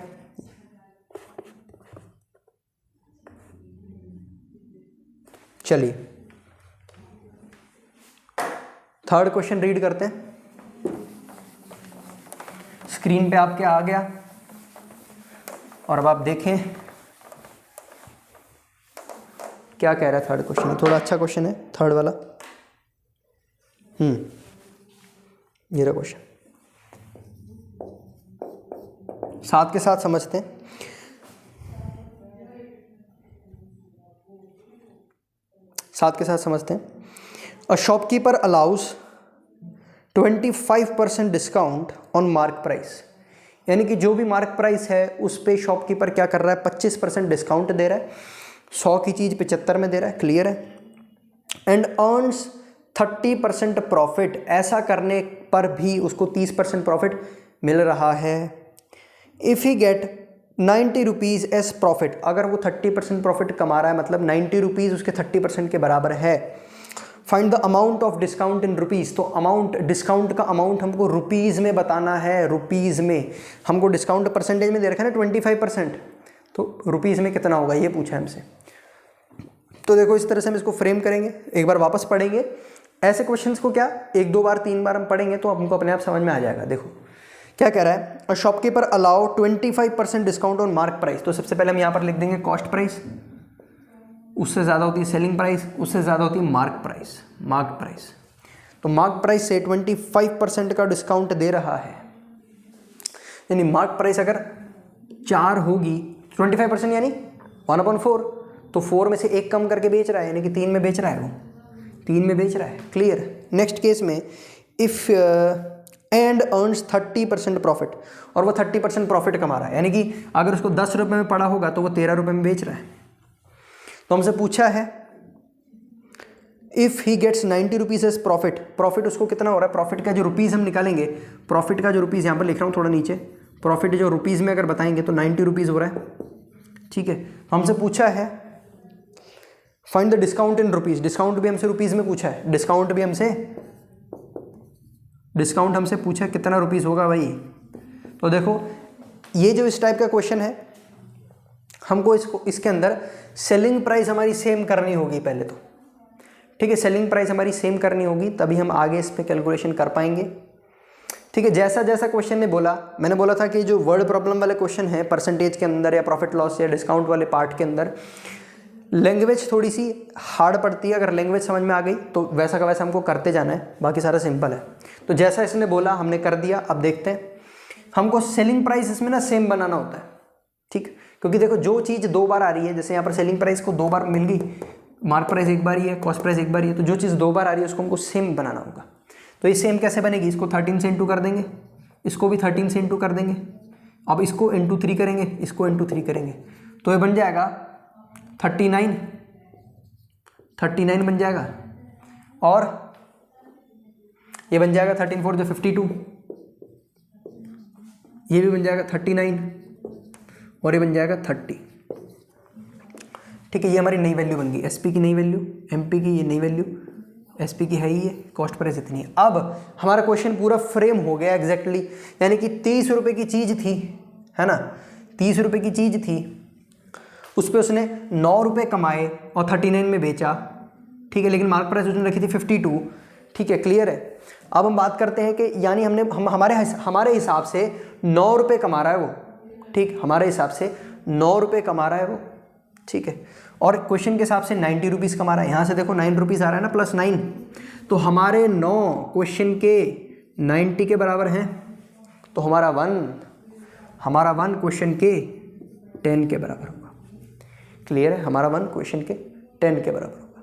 चलिए थर्ड क्वेश्चन रीड करते हैं। स्क्रीन पे आपके आ गया और अब आप देखें क्या कह रहा है थर्ड क्वेश्चन। थोड़ा अच्छा क्वेश्चन है थर्ड वाला। ये रहा क्वेश्चन, साथ के साथ समझते हैं। A shopkeeper allows 25% discount on mark price, यानी कि जो भी मार्क प्राइस है उस पे शॉपकीपर क्या कर रहा है, 25% डिस्काउंट दे रहा है। 100 की चीज़ 75 में दे रहा है, क्लियर है। एंड अर्न्स 30% प्रॉफिट, ऐसा करने पर भी उसको 30% प्रॉफिट मिल रहा है। If he get 90 rupees as profit, अगर वो 30% प्रॉफिट कमा रहा है मतलब 90 रुपीज़ उसके 30% के बराबर है। Find the amount of discount in rupees, तो अमाउंट, डिस्काउंट का अमाउंट हमको रुपीज़ में बताना है। रुपीज़ में हमको डिस्काउंट परसेंटेज में दे रखा है ना 25%, तो रुपीज़ में कितना होगा ये पूछा है हमसे। तो देखो इस तरह से हम इसको फ्रेम करेंगे, एक बार वापस पढ़ेंगे। ऐसे क्वेश्चंस को क्या 1 2 बार 3 बार हम पढ़ेंगे तो हमको अपने आप समझ में आ जाएगा। देखो क्या कह रहा है, और shopkeeper allow 25% discount on mark price. तो सबसे पहले हम यहाँ पर लिख देंगे कॉस्ट प्राइस, उससे ज़्यादा होती है सेलिंग प्राइस, उससे ज़्यादा होती है मार्क प्राइस। मार्क प्राइस, तो मार्क प्राइस से 25% का डिस्काउंट दे रहा है, यानी मार्क प्राइस अगर 4 होगी 25% यानी 1/4, तो 4 में से 1 कम करके बेच रहा है, यानी कि 3 में बेच रहा है, वो 3 में बेच रहा है, क्लियर। नेक्स्ट केस में इफ़ एंड अर्न्स 30% प्रॉफिट, और वो 30% प्रॉफिट कमा रहा है, यानी कि अगर उसको 10 रुपये में पड़ा होगा तो वो 13 रुपये में बेच रहा है। तो हमसे पूछा है if he gets 90 rupees as profit, profit उसको कितना हो रहा है, प्रॉफिट का जो रुपीज़ हम निकालेंगे, प्रॉफिट का जो रुपीज़ यहाँ पर लिख रहा हूँ थोड़ा नीचे, प्रॉफिट जो रुपीज़ में अगर बताएंगे तो 90 रुपीज़ हो रहा है, ठीक है। तो हमसे पूछा है find the discount in rupees, discount भी हमसे रुपीज़ में पूछा है, डिस्काउंट हमसे पूछा कितना रुपीज़ होगा भाई। तो देखो ये जो इस टाइप का क्वेश्चन है, हमको इसके अंदर सेलिंग प्राइस हमारी सेम करनी होगी पहले तो, ठीक है। सेलिंग प्राइस हमारी सेम करनी होगी तभी हम आगे इस पे कैलकुलेशन कर पाएंगे, ठीक है। जैसा जैसा क्वेश्चन ने बोला, मैंने बोला था कि जो वर्ड प्रॉब्लम वाले क्वेश्चन है परसेंटेज के अंदर या प्रॉफिट लॉस या डिस्काउंट वाले पार्ट के अंदर लैंग्वेज थोड़ी सी हार्ड पड़ती है। अगर लैंग्वेज समझ में आ गई तो वैसा का वैसा हमको करते जाना है, बाकी सारा सिंपल है। तो जैसा इसने बोला हमने कर दिया। अब देखते हैं, हमको सेलिंग प्राइस इसमें ना सेम बनाना होता है, ठीक। क्योंकि देखो जो चीज़ 2 बार आ रही है, जैसे यहाँ पर सेलिंग प्राइस को 2 बार मिल गई मार्क प्राइस एक बार ही है, कॉस्ट प्राइस एक बार ही है, तो जो चीज़ दो बार आ रही है उसको हमको सेम बनाना होगा। तो ये सेम कैसे बनेगी, इसको 13 से इंटू कर देंगे, इसको भी 13 से इंटू कर देंगे, अब इसको इंटू 3 करेंगे, इसको इंटू 3 करेंगे, तो ये बन जाएगा 39 बन जाएगा, और ये बन जाएगा 13 4 जो 52, ये भी बन जाएगा 39, और ये बन जाएगा 30। ठीक है, ये हमारी नई वैल्यू बन गई, एसपी की नई वैल्यू, एमपी की ये नई वैल्यू, एसपी की है ही ये, कॉस्ट प्राइस इतनी है। अब हमारा क्वेश्चन पूरा फ्रेम हो गया एग्जैक्टली, यानी कि 30 रुपये की चीज़ थी, है ना, 30 रुपये की चीज़ थी, उस पर उसने 9 रुपये कमाए और 39 में बेचा, ठीक है, लेकिन मार्क प्राइस उसने रखी थी 52। ठीक है, क्लियर है। अब हम बात करते हैं कि यानी हमारे हिसाब से 9 रुपये कमा रहा है वो, ठीक, हमारे हिसाब से 9 रुपये कमा रहा है वो, ठीक है, और क्वेश्चन के हिसाब से 90 रुपीज़ कमा रहा है। यहाँ से देखो 9 रुपीज़ आ रहा है ना, प्लस 9, तो हमारे 9 क्वेश्चन के 90 के बराबर हैं, तो हमारा 1 क्वेश्चन के 10 के बराबर होगा। क्लियर है, हमारा 1 क्वेश्चन के 10 के बराबर होगा।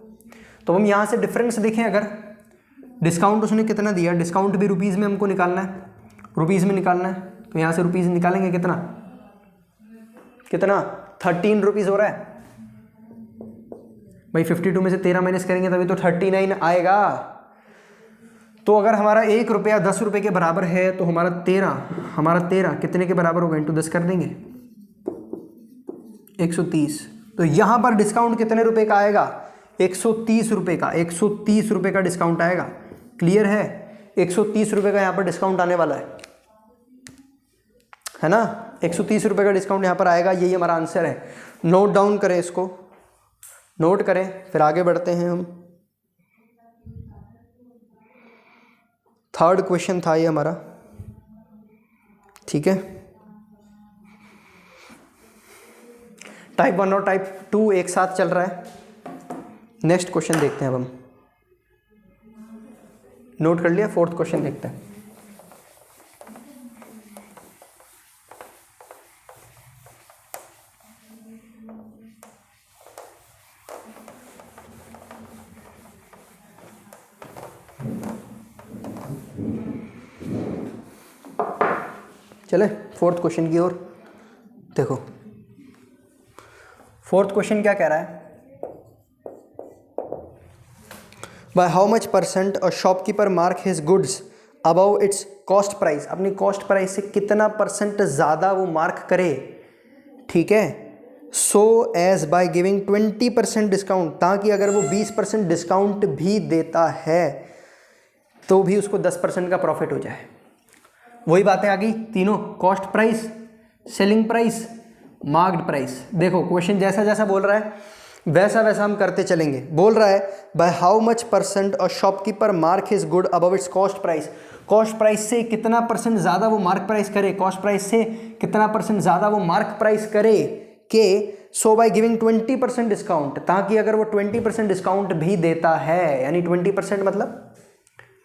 तो हम यहाँ से डिफरेंस देखें, अगर डिस्काउंट उसने कितना दिया, डिस्काउंट भी रुपीज़ में हमको निकालना है, रुपीज़ में निकालना है, तो यहाँ से रुपीज़ निकालेंगे, कितना 13 रुपीज़ हो रहा है भाई, 52 में से 13 माइनस करेंगे तभी तो 39 आएगा। तो अगर हमारा 1 रुपया 10 रुपये के बराबर है, तो हमारा 13 कितने के बराबर होगा, इंटू 10 कर देंगे, 130। तो यहाँ पर डिस्काउंट कितने रुपए का आएगा, 130 रुपये का, 130 रुपये का डिस्काउंट आएगा। क्लियर है, 130 रुपये का यहाँ पर डिस्काउंट आने वाला है ना, 130 रुपये का डिस्काउंट यहाँ पर आएगा, यही हमारा आंसर है। नोट डाउन करें, इसको नोट करें, फिर आगे बढ़ते हैं हम। थर्ड क्वेश्चन था ये हमारा, ठीक है। टाइप 1 और टाइप 2 एक साथ चल रहा है। नेक्स्ट क्वेश्चन देखते हैं अब हम, नोट कर लिया, फोर्थ क्वेश्चन देखते हैं। चले फोर्थ क्वेश्चन की ओर देखो। फोर्थ क्वेश्चन क्या कह रहा है, by how much percent a shopkeeper mark his goods above its cost price, अपनी कॉस्ट प्राइस से कितना परसेंट ज़्यादा वो मार्क करे, ठीक है, so as by giving 20% discount, ताकि अगर वो 20% डिस्काउंट भी देता है तो भी उसको 10% का प्रॉफिट हो जाए। वही बातें आ गई तीनों, cost price, selling price, marked price. देखो क्वेश्चन जैसा जैसा बोल रहा है वैसा वैसा हम करते चलेंगे। बोल रहा है by how much percent a shopkeeper mark his good above its cost price, cost price से कितना परसेंट ज़्यादा वो मार्क प्राइस करे, कॉस्ट प्राइस से कितना परसेंट ज़्यादा वो मार्क प्राइस करे के सो बाय गिविंग 20% डिस्काउंट, ताकि अगर वो 20% डिस्काउंट भी देता है, यानी 20% मतलब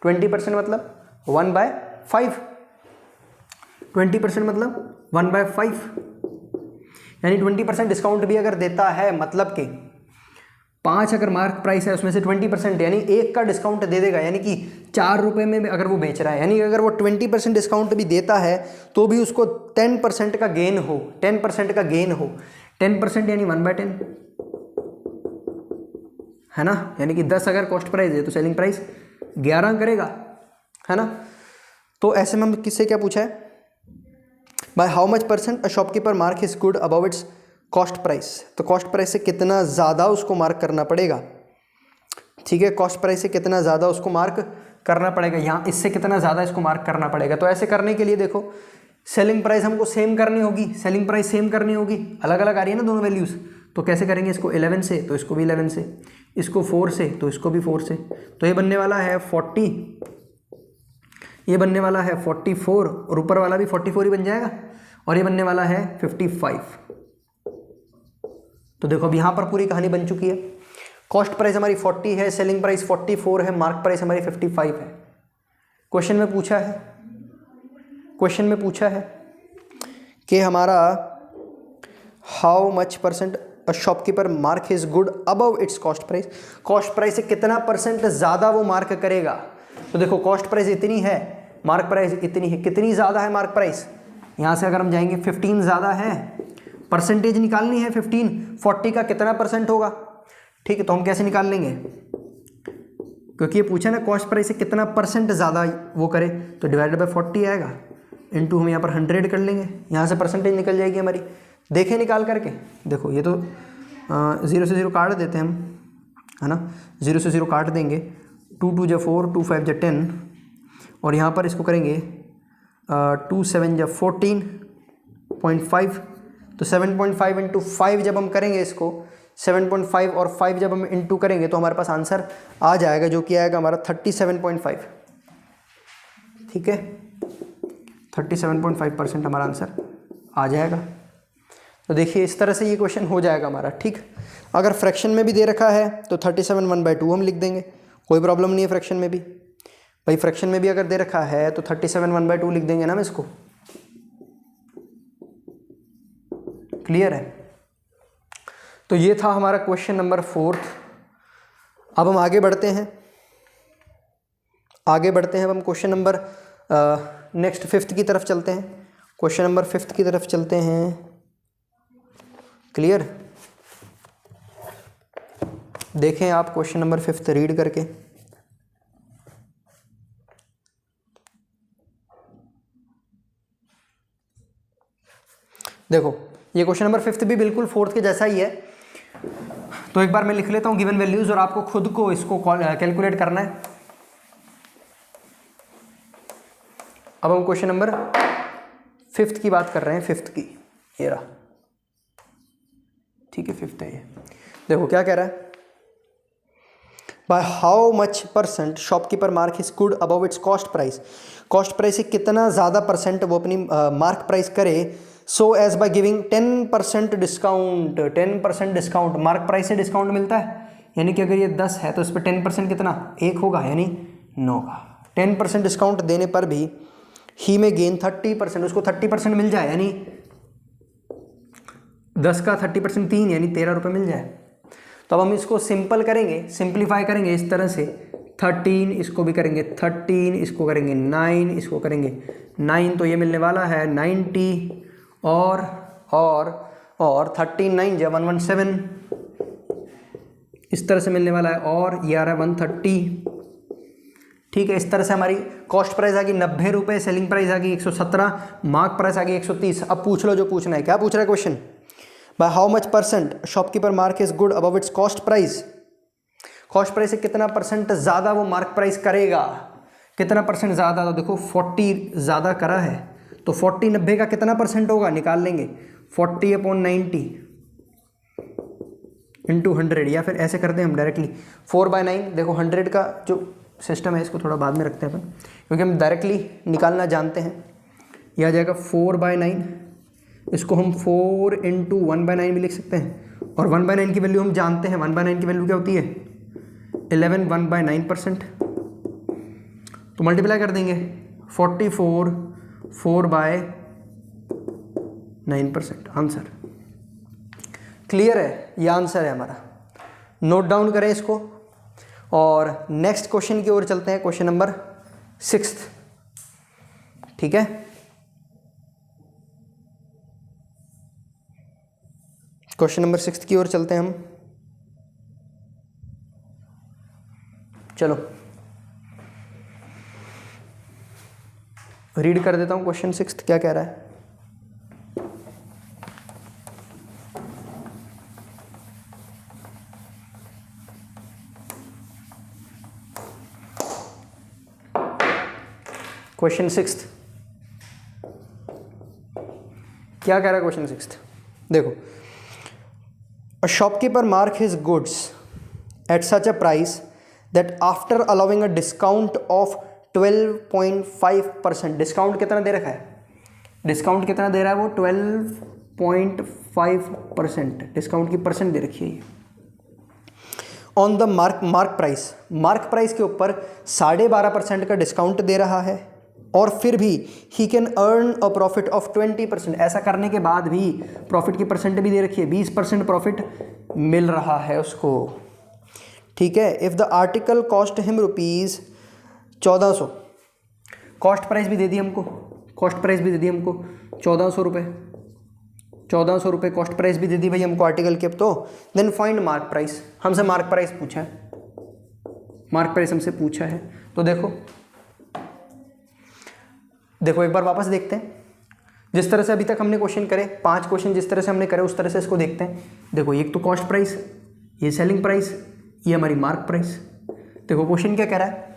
1/5, 20% मतलब 1/5, यानी 20% डिस्काउंट भी अगर देता है, मतलब कि 5 अगर मार्क प्राइस है उसमें से 20% यानी 1 का डिस्काउंट दे देगा, यानी कि 4 रुपये में अगर वो बेच रहा है, यानी अगर वो 20% डिस्काउंट भी देता है तो भी उसको 10% का गेन हो, 10% का गेन हो, 10% यानी 1/10, है ना, यानी कि 10 अगर कॉस्ट प्राइस है तो सेलिंग प्राइस 11 करेगा, है ना। तो ऐसे में हम किससे क्या पूछा है, by how much percent a shopkeeper mark his good above its cost price, तो कॉस्ट प्राइस से कितना ज़्यादा उसको मार्क करना पड़ेगा, ठीक है, कॉस्ट प्राइस से कितना ज़्यादा उसको मार्क करना पड़ेगा, यहाँ इससे कितना ज़्यादा इसको मार्क करना पड़ेगा। तो ऐसे करने के लिए देखो सेलिंग प्राइस हमको सेम करनी होगी, सेलिंग प्राइस सेम करनी होगी, अलग अलग आ रही है ना दोनों वैल्यूज़, तो कैसे करेंगे, इसको 11 से तो इसको भी 11 से, इसको 4 से तो इसको भी 4 से, तो ये बनने वाला है 40, ये बनने वाला है 44, और ऊपर वाला भी 44 ही बन जाएगा, और ये बनने वाला है 55। तो देखो अब यहाँ पर पूरी कहानी बन चुकी है। कॉस्ट प्राइस हमारी 40 है, सेलिंग प्राइस 44 है, मार्क प्राइस हमारी 55 है। क्वेश्चन में पूछा है कि हमारा how much percent a shopkeeper mark his good above its cost price, cost price से कितना परसेंट ज़्यादा वो मार्क करेगा। तो देखो कॉस्ट प्राइस इतनी है, मार्क प्राइस इतनी है, कितनी ज़्यादा है मार्क प्राइस, यहाँ से अगर हम जाएंगे 15 ज़्यादा है, परसेंटेज निकालनी है 15, 40 का कितना परसेंट होगा। ठीक है, तो हम कैसे निकाल लेंगे, क्योंकि ये पूछा ना कॉस्ट प्राइस से कितना परसेंट ज़्यादा वो करे, तो डिवाइडेड बाय 40 आएगा, इनटू हम यहाँ पर 100 कर लेंगे, यहाँ से परसेंटेज निकल जाएगी हमारी। देखें निकाल करके, देखो ये तो 0 से 0 काट देते हैं हम, है ना, 0 से 0 काट देंगे, 2 2 जा 4, 2 5 जा 10, और यहाँ पर इसको करेंगे 2 7 जा 14.5, तो 7.5 इंटू 5 जब हम करेंगे इसको, 7.5 और 5 जब हम इंटू करेंगे तो हमारे पास आंसर आ जाएगा, जो कि आएगा हमारा 37.5। ठीक है, 37.5% हमारा आंसर आ जाएगा। तो देखिए इस तरह से ये क्वेश्चन हो जाएगा हमारा। ठीक, अगर फ्रैक्शन में भी दे रखा है तो 37 1/2 हम लिख देंगे, कोई प्रॉब्लम नहीं है। फ्रैक्शन में भी भाई, फ्रैक्शन में भी अगर दे रखा है तो 37 1/2 लिख देंगे ना हम इसको। क्लियर है। तो ये था हमारा क्वेश्चन नंबर 4। अब हम आगे बढ़ते हैं, अब हम क्वेश्चन नंबर नेक्स्ट 5th की तरफ चलते हैं। क्वेश्चन नंबर 5th की तरफ चलते हैं। क्लियर, देखें आप क्वेश्चन नंबर 5th रीड करके। देखो ये क्वेश्चन नंबर 5th भी बिल्कुल 4th के जैसा ही है, तो एक बार मैं लिख लेता हूँ गिवन वैल्यूज, और आपको खुद को इसको कैलकुलेट करना है। अब हम क्वेश्चन नंबर 5th की बात कर रहे हैं, 5th की, ये रहा। ठीक है, 5th है ये। देखो क्या कह रहा है, by how much percent shopkeeper mark his good above its cost price, cost price से कितना ज़्यादा परसेंट वो अपनी मार्क प्राइस करे, so as by giving 10% discount. 10% discount, mark price से डिस्काउंट मिलता है, यानी कि अगर ये 10 है तो इस पर 10% कितना, 1 होगा, यानी 9 का। 10% डिस्काउंट देने पर भी ही में गेन 30%, उसको 30% मिल जाए, यानी 10 का 30% 3, यानी 13 रुपये मिल जाए। तो अब हम इसको सिंपल करेंगे, सिंप्लीफाई करेंगे इस तरह से, 13 इसको भी करेंगे 13, इसको करेंगे 9, इसको करेंगे 9, तो ये मिलने वाला है 90, और 13 9 जा 117, इस तरह से मिलने वाला है, और ये आ रहा है 130। ठीक है, इस तरह से हमारी कॉस्ट प्राइस आ गई 90 रुपये, सेलिंग प्राइस आ गई 117, मार्क प्राइस आ गई 130। अब पूछ लो जो पूछना है। क्या पूछ रहा है question, bye how much percent shopkeeper mark is good above its cost price, cost price से कितना परसेंट ज़्यादा वो मार्क प्राइस करेगा, कितना परसेंट ज़्यादा। तो देखो 40 ज़्यादा करा है, तो 40 90 का कितना परसेंट होगा, निकाल लेंगे 40/90 इंटू 100, या फिर ऐसे करते हैं हम डायरेक्टली 4/9। देखो 100 का जो सिस्टम है इसको थोड़ा बाद में रखते हैं अपन, क्योंकि हम डायरेक्टली निकालना जानते हैं। यह आ जाएगा 4/9, इसको हम 4 इंटू 1/9 भी लिख सकते हैं, और 1/9 की वैल्यू हम जानते हैं, 1/9 की वैल्यू क्या होती है, 11 1/9%। तो मल्टीप्लाई कर देंगे 44 4/9%, आंसर। क्लियर है, ये आंसर है हमारा। नोट डाउन करें इसको, और नेक्स्ट क्वेश्चन की ओर चलते हैं, क्वेश्चन नंबर 6। ठीक है, क्वेश्चन नंबर 6 की ओर चलते हैं हम। चलो रीड कर देता हूं क्वेश्चन 6 क्या कह रहा है। क्वेश्चन 6 क्या कह रहा है क्वेश्चन 6, देखो, अ shopkeeper mark his goods at such a price that after allowing a discount of 12.5%, discount कितना दे रखा है, डिस्काउंट कितना दे रहा है वो 12.5%, डिस्काउंट की परसेंट दे रखी है ये। On the mark price, mark price के ऊपर 12.5% का डिस्काउंट दे रहा है। और फिर भी he can earn a profit of 20%, ऐसा करने के बाद भी प्रॉफिट की परसेंट भी दे रखी है, 20% प्रॉफिट मिल रहा है उसको। ठीक है, if the article cost him rupees 1400, cost price भी दे दी हमको, कॉस्ट प्राइस भी दे दी हमको 1400 रुपये, 1400 रुपये कॉस्ट प्राइस भी दे दी भाई हमको आर्टिकल की। अब तो देन फाइंड मार्क प्राइस, हमसे मार्क प्राइस पूछा है, मार्क प्राइस हमसे पूछा है। तो देखो एक बार वापस देखते हैं, जिस तरह से अभी तक हमने क्वेश्चन करे, 5 क्वेश्चन जिस तरह से हमने करे उस तरह से इसको देखते हैं। देखो एक तो कॉस्ट प्राइस, ये सेलिंग प्राइस, ये हमारी मार्क प्राइस। देखो क्वेश्चन क्या कह रहा है,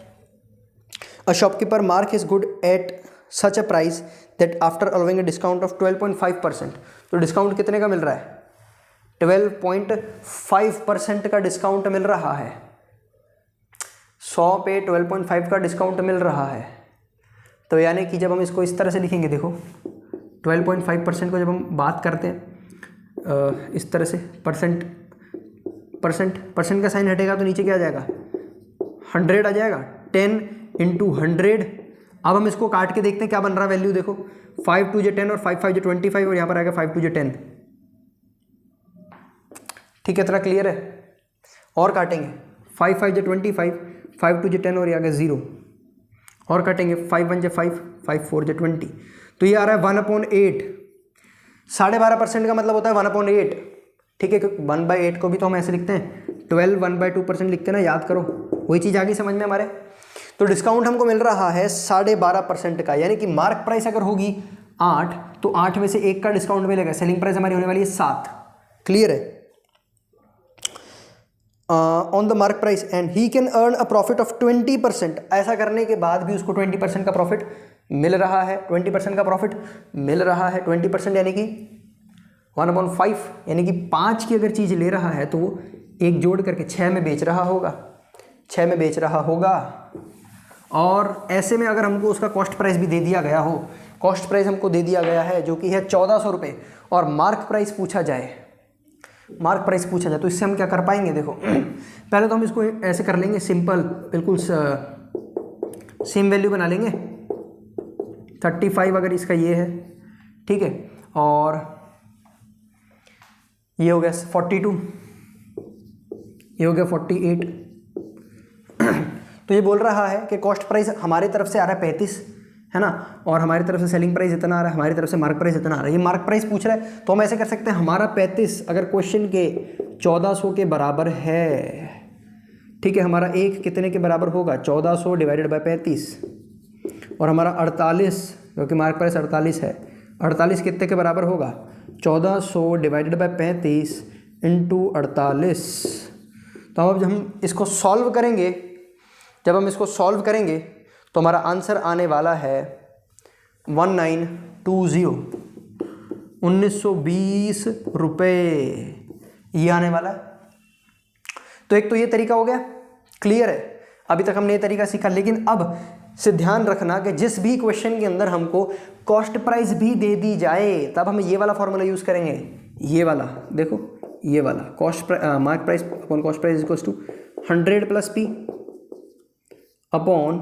अ shopkeeper mark is good at such a price that after allowing a discount of 12.5%, तो डिस्काउंट कितने का मिल रहा है, 12.5% का डिस्काउंट मिल रहा है, 100 पे 12.5 का डिस्काउंट मिल रहा है। तो यानी कि जब हम इसको इस तरह से लिखेंगे, देखो 12.5% को जब हम बात करते हैं इस तरह से, परसेंट का साइन हटेगा तो नीचे क्या आ जाएगा, 100 आ जाएगा, 10 इंटू 100। अब हम इसको काट के देखते हैं क्या बन रहा है वैल्यू। देखो 5 2 10 और 5 5 25 और यहाँ पर आएगा 5 2 10। ठीक है, इतना क्लियर है। और काटेंगे 5 5 25, 5 2 10 और ये आ गया 0, और काटेंगे 5 1 5, 5 4 20, तो ये आ रहा है 1/8। 12.5% का मतलब होता है 1/8। ठीक है, 1/8 को भी तो हम ऐसे लिखते हैं, 12 1/2% लिखते हैं ना, याद करो, वही चीज़ आ गई समझ में हमारे। तो डिस्काउंट हमको मिल रहा है 12.5% का, यानी कि मार्क प्राइस अगर होगी 8 तो 8 में से 1 का डिस्काउंट मिलेगा, सेलिंग प्राइस हमारी होने वाली है 7। क्लियर है, on the mark price and he can earn a profit of 20%, ऐसा करने के बाद भी उसको 20% का प्रॉफिट मिल रहा है, 20% का प्रॉफिट मिल रहा है। 20% यानी कि 1/5, यानी कि 5 की अगर चीज़ ले रहा है तो वो 1 जोड़ करके 6 में बेच रहा होगा, 6 में बेच रहा होगा। और ऐसे में अगर हमको उसका कॉस्ट प्राइस भी दे दिया गया हो, कॉस्ट प्राइस हमको दे दिया गया है जो कि है 1400 रुपये, और मार्क प्राइस पूछा जाए, मार्क प्राइस पूछा जाए, तो इससे हम क्या कर पाएंगे। देखो पहले तो हम इसको ऐसे कर लेंगे, सिंपल बिल्कुल सेम वैल्यू बना लेंगे। 35 अगर इसका ये है, ठीक है, और ये हो गया 42, ये हो गया 48। तो ये बोल रहा है कि कॉस्ट प्राइस हमारी तरफ से आ रहा है 35, है ना, और हमारी तरफ से सेलिंग प्राइस इतना आ रहा है, हमारी तरफ से मार्क प्राइस इतना आ रहा है। ये मार्क प्राइस पूछ रहा है, तो हम ऐसे कर सकते हैं, हमारा 35 अगर क्वेश्चन के 1400 के बराबर है, ठीक है, हमारा एक कितने के बराबर होगा, 1400 डिवाइडेड बाय 35, और हमारा 48, क्योंकि मार्क प्राइस 48 है, 48 कितने के बराबर होगा, 1400 डिवाइडेड बाय 35 इंटू 48। तो अब जब हम इसको सॉल्व करेंगे, जब हम इसको सॉल्व करेंगे तो हमारा आंसर आने वाला है 1920, 1920 रुपये, ये आने वाला है। तो एक तो ये तरीका हो गया, क्लियर है। अभी तक हमने ये तरीका सीखा, लेकिन अब से ध्यान रखना कि जिस भी क्वेश्चन के अंदर हमको कॉस्ट प्राइस भी दे दी जाए, तब हम ये वाला फॉर्मूला यूज़ करेंगे, ये वाला, देखो ये वाला, mark price upon cost price equals to 100 plus P upon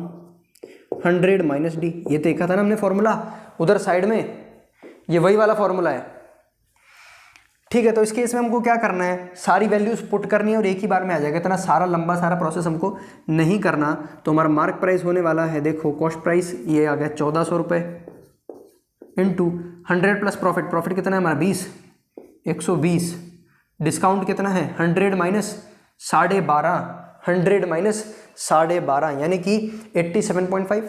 100 minus D. ये देखा था ना हमने फॉर्मूला उधर साइड में, ये वही वाला फॉर्मूला है। ठीक है, तो इस केस में हमको क्या करना है, सारी वैल्यूज पुट करनी है और एक ही बार में आ जाएगा, इतना सारा लंबा सारा प्रोसेस हमको नहीं करना। तो हमारा मार्क प्राइस होने वाला है, देखो कॉस्ट प्राइस ये आ गया 1400 रुपये इंटू 100 प्लस प्रॉफिट, प्रॉफिट कितना है हमारा 20, 120, डिस्काउंट कितना है 100 माइनस 12.5, 100 माइनस 12.5 यानी कि 87.5,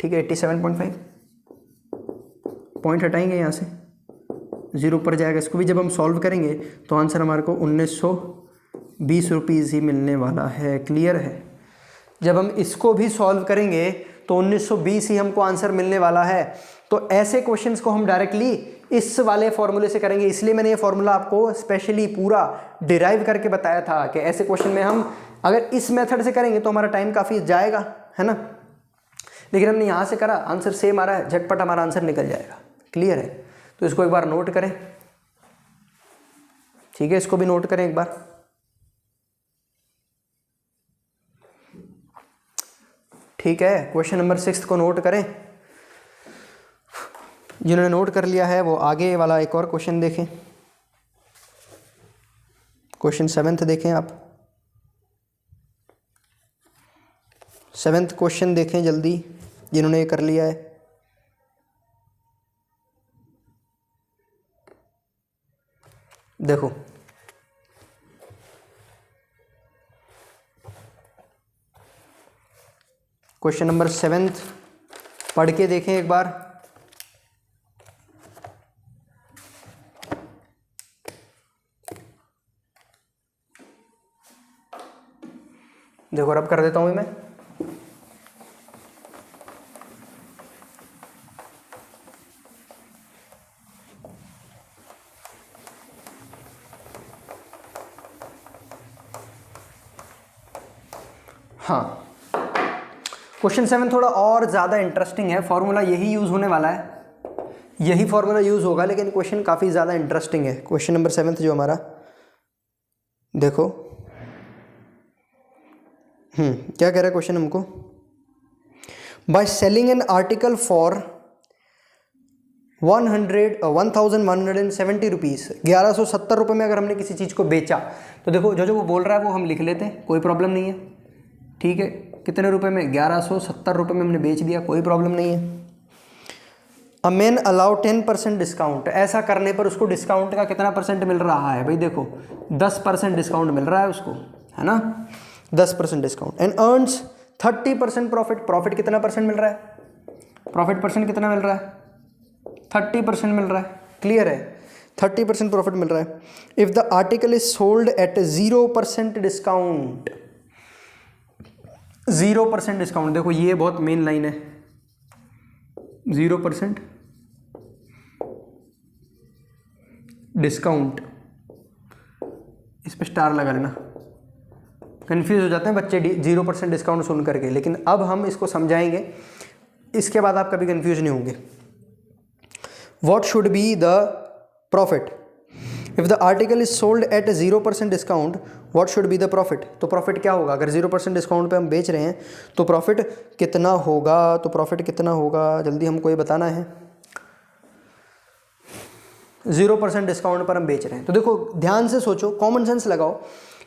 ठीक है 87.5, पॉइंट हटाएंगे यहाँ से, 0 पर जाएगा। इसको भी जब हम सॉल्व करेंगे तो आंसर हमारे को 1920 रुपीज़ ही मिलने वाला है, क्लियर है। जब हम इसको भी सॉल्व करेंगे तो 1920 ही हमको आंसर मिलने वाला है। तो ऐसे क्वेश्चंस को हम डायरेक्टली इस वाले फॉर्मूले से करेंगे, इसलिए मैंने ये फॉर्मूला आपको स्पेशली पूरा डिराइव करके बताया था कि ऐसे क्वेश्चन में हम अगर इस मेथड से करेंगे तो हमारा टाइम काफ़ी जाएगा, है ना, लेकिन हमने यहाँ से करा, आंसर सेम आ रहा है, झटपट हमारा आंसर निकल जाएगा, क्लियर है। तो इसको एक बार नोट करें, ठीक है, इसको भी नोट करें एक बार, ठीक है, क्वेश्चन नंबर 6 को नोट करें। जिन्होंने नोट कर लिया है वो आगे वाला एक और क्वेश्चन देखें, क्वेश्चन 7 देखें आप। 7 क्वेश्चन देखें जल्दी, जिन्होंने ये कर लिया है। देखो क्वेश्चन नंबर 7 पढ़ के देखें एक बार। देखो रब कर देता हूं मैं। हाँ, क्वेश्चन 7 थोड़ा और ज़्यादा इंटरेस्टिंग है। फॉर्मूला यही यूज़ होने वाला है, यही फॉर्मूला यूज़ होगा, लेकिन क्वेश्चन काफ़ी ज़्यादा इंटरेस्टिंग है। क्वेश्चन नंबर 7 जो हमारा, देखो क्या कह रहा है क्वेश्चन हमको। By selling an article for 1170 rupees, 1170 रुपये में अगर हमने किसी चीज़ को बेचा, तो देखो जो वो बोल रहा है वो हम लिख लेते हैं, कोई प्रॉब्लम नहीं है। ठीक है, कितने रुपए में? 1170 रुपये में हमने बेच दिया, कोई प्रॉब्लम नहीं है। अ मैन अलाउ 10% डिस्काउंट, ऐसा करने पर उसको डिस्काउंट का कितना परसेंट मिल रहा है भाई? देखो 10% डिस्काउंट मिल रहा है उसको, है ना, 10% discount. And earns 30% profit, profit कितना परसेंट मिल रहा है? प्रॉफिट परसेंट कितना मिल रहा है? 30% मिल रहा है, क्लियर है, 30% प्रॉफिट मिल रहा है। If the article is sold at 0% discount, 0% discount, देखो ये बहुत मेन लाइन है, 0% डिस्काउंट, इस पे स्टार लगा लेना। कंफ्यूज हो जाते हैं बच्चे 0% डिस्काउंट सुन करके, लेकिन अब हम इसको समझाएंगे, इसके बाद आप कभी कंफ्यूज नहीं होंगे। What should be the profit if the article is sold at 0% discount, what should be the profit? तो प्रॉफिट क्या होगा? अगर 0% डिस्काउंट पे हम बेच रहे हैं तो प्रॉफिट कितना होगा? तो प्रॉफिट कितना होगा, जल्दी हमको ये बताना है। 0% डिस्काउंट पर हम बेच रहे हैं, तो देखो ध्यान से सोचो, कॉमन सेंस लगाओ।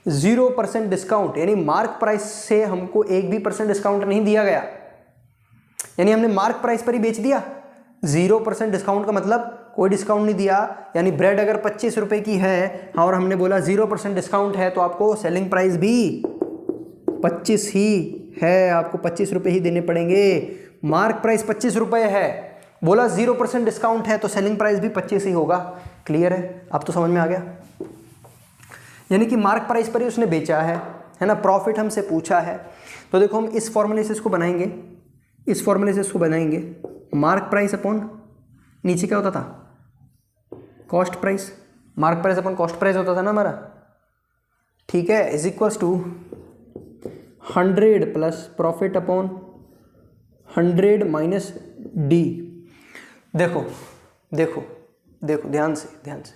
0% डिस्काउंट यानी मार्क प्राइस से हमको 1 भी % डिस्काउंट नहीं दिया गया, यानी हमने मार्क प्राइस पर ही बेच दिया। 0% डिस्काउंट का मतलब कोई डिस्काउंट नहीं दिया, यानी ब्रेड अगर 25 रुपए की है और हमने बोला 0% डिस्काउंट है, तो आपको सेलिंग प्राइस भी 25 ही है, आपको 25 रुपए ही देने पड़ेंगे। मार्क प्राइस 25 रुपए है, बोला 0% डिस्काउंट है, तो सेलिंग प्राइस भी 25 ही होगा। क्लियर है, अब तो समझ में आ गया। यानी कि मार्क प्राइस पर ही उसने बेचा है ना, प्रॉफिट हमसे पूछा है। तो देखो हम इस फॉर्मूले से इसको बनाएंगे, इस फॉर्मूले से इसको बनाएंगे, मार्क प्राइस अपॉन नीचे क्या होता था? Cost price, mark price upon cost price होता था ना हमारा, ठीक है, is equals to 100 plus profit upon 100 minus D. देखो देखो देखो ध्यान से, ध्यान से,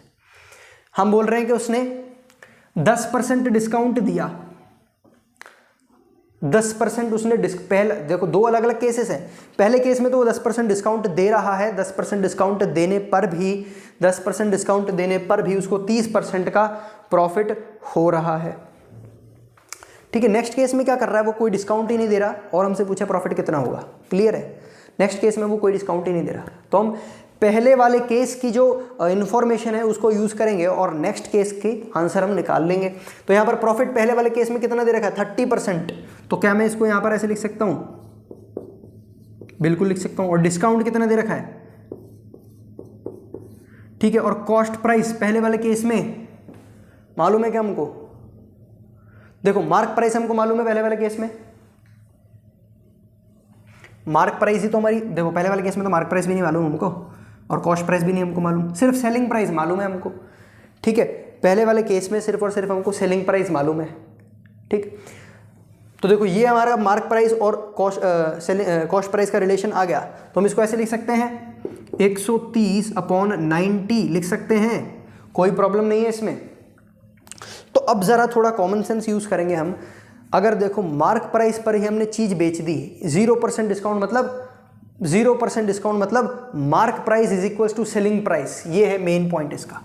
हम बोल रहे हैं कि उसने 10% डिस्काउंट दिया, 10% उसने पहले देखो दो अलग अलग केसेस हैं। पहले केस में तो वो 10% डिस्काउंट दे रहा है, 10% डिस्काउंट देने पर भी 10% डिस्काउंट देने पर भी उसको 30% का प्रॉफिट हो रहा है। ठीक है, नेक्स्ट केस में क्या कर रहा है? वो कोई डिस्काउंट ही नहीं दे रहा और हमसे पूछा प्रॉफिट कितना होगा। क्लियर है, नेक्स्ट केस में वो कोई डिस्काउंट ही नहीं दे रहा, तो हम पहले वाले केस की जो इन्फॉर्मेशन है उसको यूज करेंगे और नेक्स्ट केस की आंसर हम निकाल लेंगे। तो यहाँ पर प्रॉफिट पहले वाले केस में कितना दे रखा है? 30%। तो क्या मैं इसको यहाँ पर ऐसे लिख सकता हूँ? बिल्कुल लिख सकता हूँ। और डिस्काउंट कितना दे रखा है? ठीक है, और कॉस्ट प्राइस पहले वाले केस में मालूम है क्या हमको? देखो मार्क प्राइस हमको मालूम है पहले वाले केस में, मार्क प्राइस ही तो हमारी, देखो पहले वाले केस में तो मार्क प्राइस भी नहीं मालूम हमको और कॉस्ट प्राइस भी नहीं हमको मालूम, सिर्फ सेलिंग प्राइस मालूम है हमको। ठीक है, पहले वाले केस में सिर्फ और सिर्फ हमको सेलिंग प्राइस मालूम है। ठीक, तो देखो ये हमारा मार्क प्राइस और कॉस्ट प्राइस का रिलेशन आ गया, तो हम इसको ऐसे लिख सकते हैं 130/90 लिख सकते हैं, कोई प्रॉब्लम नहीं है इसमें। तो अब ज़रा थोड़ा कॉमन सेंस यूज़ करेंगे हम। अगर देखो मार्क प्राइस पर ही हमने चीज़ बेच दी, 0% डिस्काउंट मतलब 0% डिस्काउंट मतलब mark price is equals to selling price, ये है मेन पॉइंट इसका।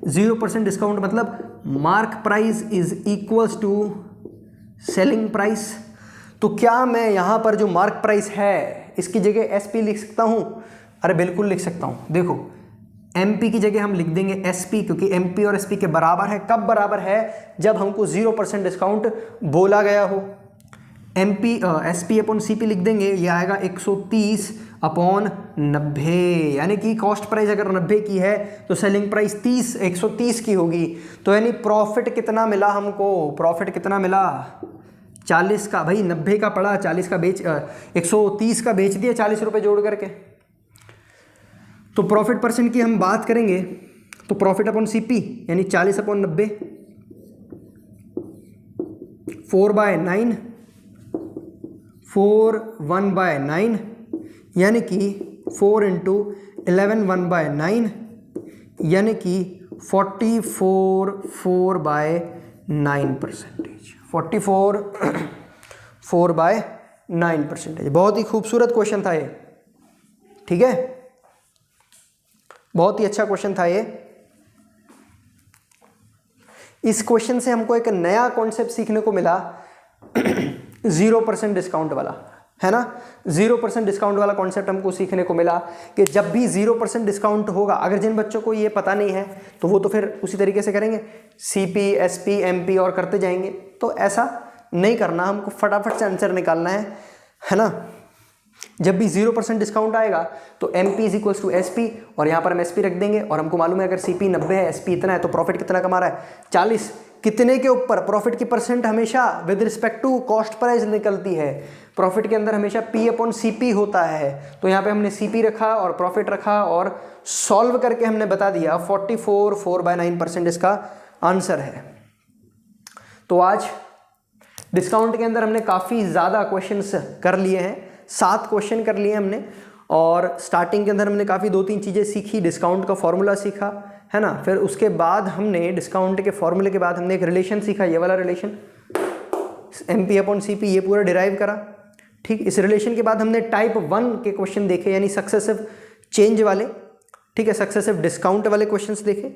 0% डिस्काउंट मतलब mark price is equals to selling price. तो क्या मैं यहाँ पर जो मार्क प्राइस है इसकी जगह SP लिख सकता हूँ? अरे बिल्कुल लिख सकता हूँ। देखो MP की जगह हम लिख देंगे SP, क्योंकि MP और SP के बराबर है। कब बराबर है? जब हमको 0% डिस्काउंट बोला गया हो। SP अपॉन CP लिख देंगे, ये आएगा 130/90, यानी कि कॉस्ट प्राइस अगर 90 की है तो सेलिंग प्राइस 130 की होगी। तो यानी प्रॉफिट कितना मिला हमको? प्रॉफिट कितना मिला? 40 का। भाई 90 का पड़ा, 40 का 130 का बेच दिया 40 रुपये जोड़ करके। तो प्रॉफिट परसेंट की हम बात करेंगे तो प्रॉफिट अपॉन CP यानी 40/90, 4/9, 4 1/9, यानी कि 4 × 11 1/9, यानी कि 44 4/9%। 44 4/9%। बहुत ही खूबसूरत क्वेश्चन था ये, ठीक है, बहुत ही अच्छा क्वेश्चन था ये। इस क्वेश्चन से हमको एक नया कॉन्सेप्ट सीखने को मिला 0% डिस्काउंट वाला, है ना। 0% डिस्काउंट वाला कॉन्सेप्ट हमको सीखने को मिला कि जब भी 0% डिस्काउंट होगा, अगर जिन बच्चों को ये पता नहीं है तो वो तो फिर उसी तरीके से करेंगे, CP SP MP और करते जाएंगे। तो ऐसा नहीं करना, हमको फटाफट से आंसर निकालना है ना। जब भी 0% डिस्काउंट आएगा तो MP is equals to SP, और यहाँ पर हम SP रख देंगे। और हमको मालूम है अगर CP 90 है, SP इतना है, तो प्रॉफिट कितना कमा रहा है? 40। कितने के ऊपर? प्रॉफिट की परसेंट हमेशा with respect to cost price निकलती है। प्रॉफिट के अंदर हमेशा P/CP होता है। तो यहाँ पे हमने CP रखा और प्रॉफिट रखा और सॉल्व करके हमने बता दिया 44 4/9% इसका आंसर है। तो आज डिस्काउंट के अंदर हमने काफ़ी ज़्यादा क्वेश्चंस कर लिए हैं, 7 क्वेश्चन कर लिए हमने। और स्टार्टिंग के अंदर हमने काफ़ी 2-3 चीज़ें सीखी, डिस्काउंट का फॉर्मूला सीखा, है ना। फिर उसके बाद हमने डिस्काउंट के फॉर्मूले के बाद हमने एक रिलेशन सीखा, ये वाला रिलेशन MP/CP, ये पूरा डिराइव करा, ठीक। इस रिलेशन के बाद हमने टाइप 1 के क्वेश्चन देखे, यानी सक्सेसिव चेंज वाले, ठीक है, सक्सेसिव डिस्काउंट वाले क्वेश्चंस देखे।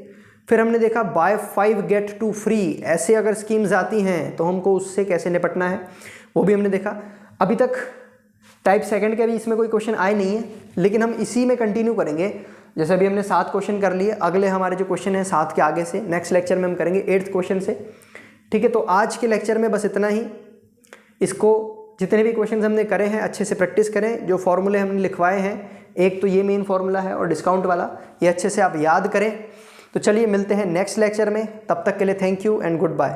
फिर हमने देखा बाय 5 गेट 2 फ्री, ऐसे अगर स्कीम्स आती हैं तो हमको उससे कैसे निपटना है, वो भी हमने देखा। अभी तक टाइप 2 के भी इसमें कोई क्वेश्चन आए नहीं है, लेकिन हम इसी में कंटिन्यू करेंगे। जैसे अभी हमने 7 क्वेश्चन कर लिए, अगले हमारे जो क्वेश्चन है 7 के आगे से नेक्स्ट लेक्चर में हम करेंगे 8th क्वेश्चन से, ठीक है। तो आज के लेक्चर में बस इतना ही। इसको जितने भी क्वेश्चन हमने करे हैं अच्छे से प्रैक्टिस करें। जो फॉर्मूले हमने लिखवाए हैं, एक तो ये मेन फॉर्मूला है और डिस्काउंट वाला, ये अच्छे से आप याद करें। तो चलिए मिलते हैं नेक्स्ट लेक्चर में, तब तक के लिए thank you and good bye.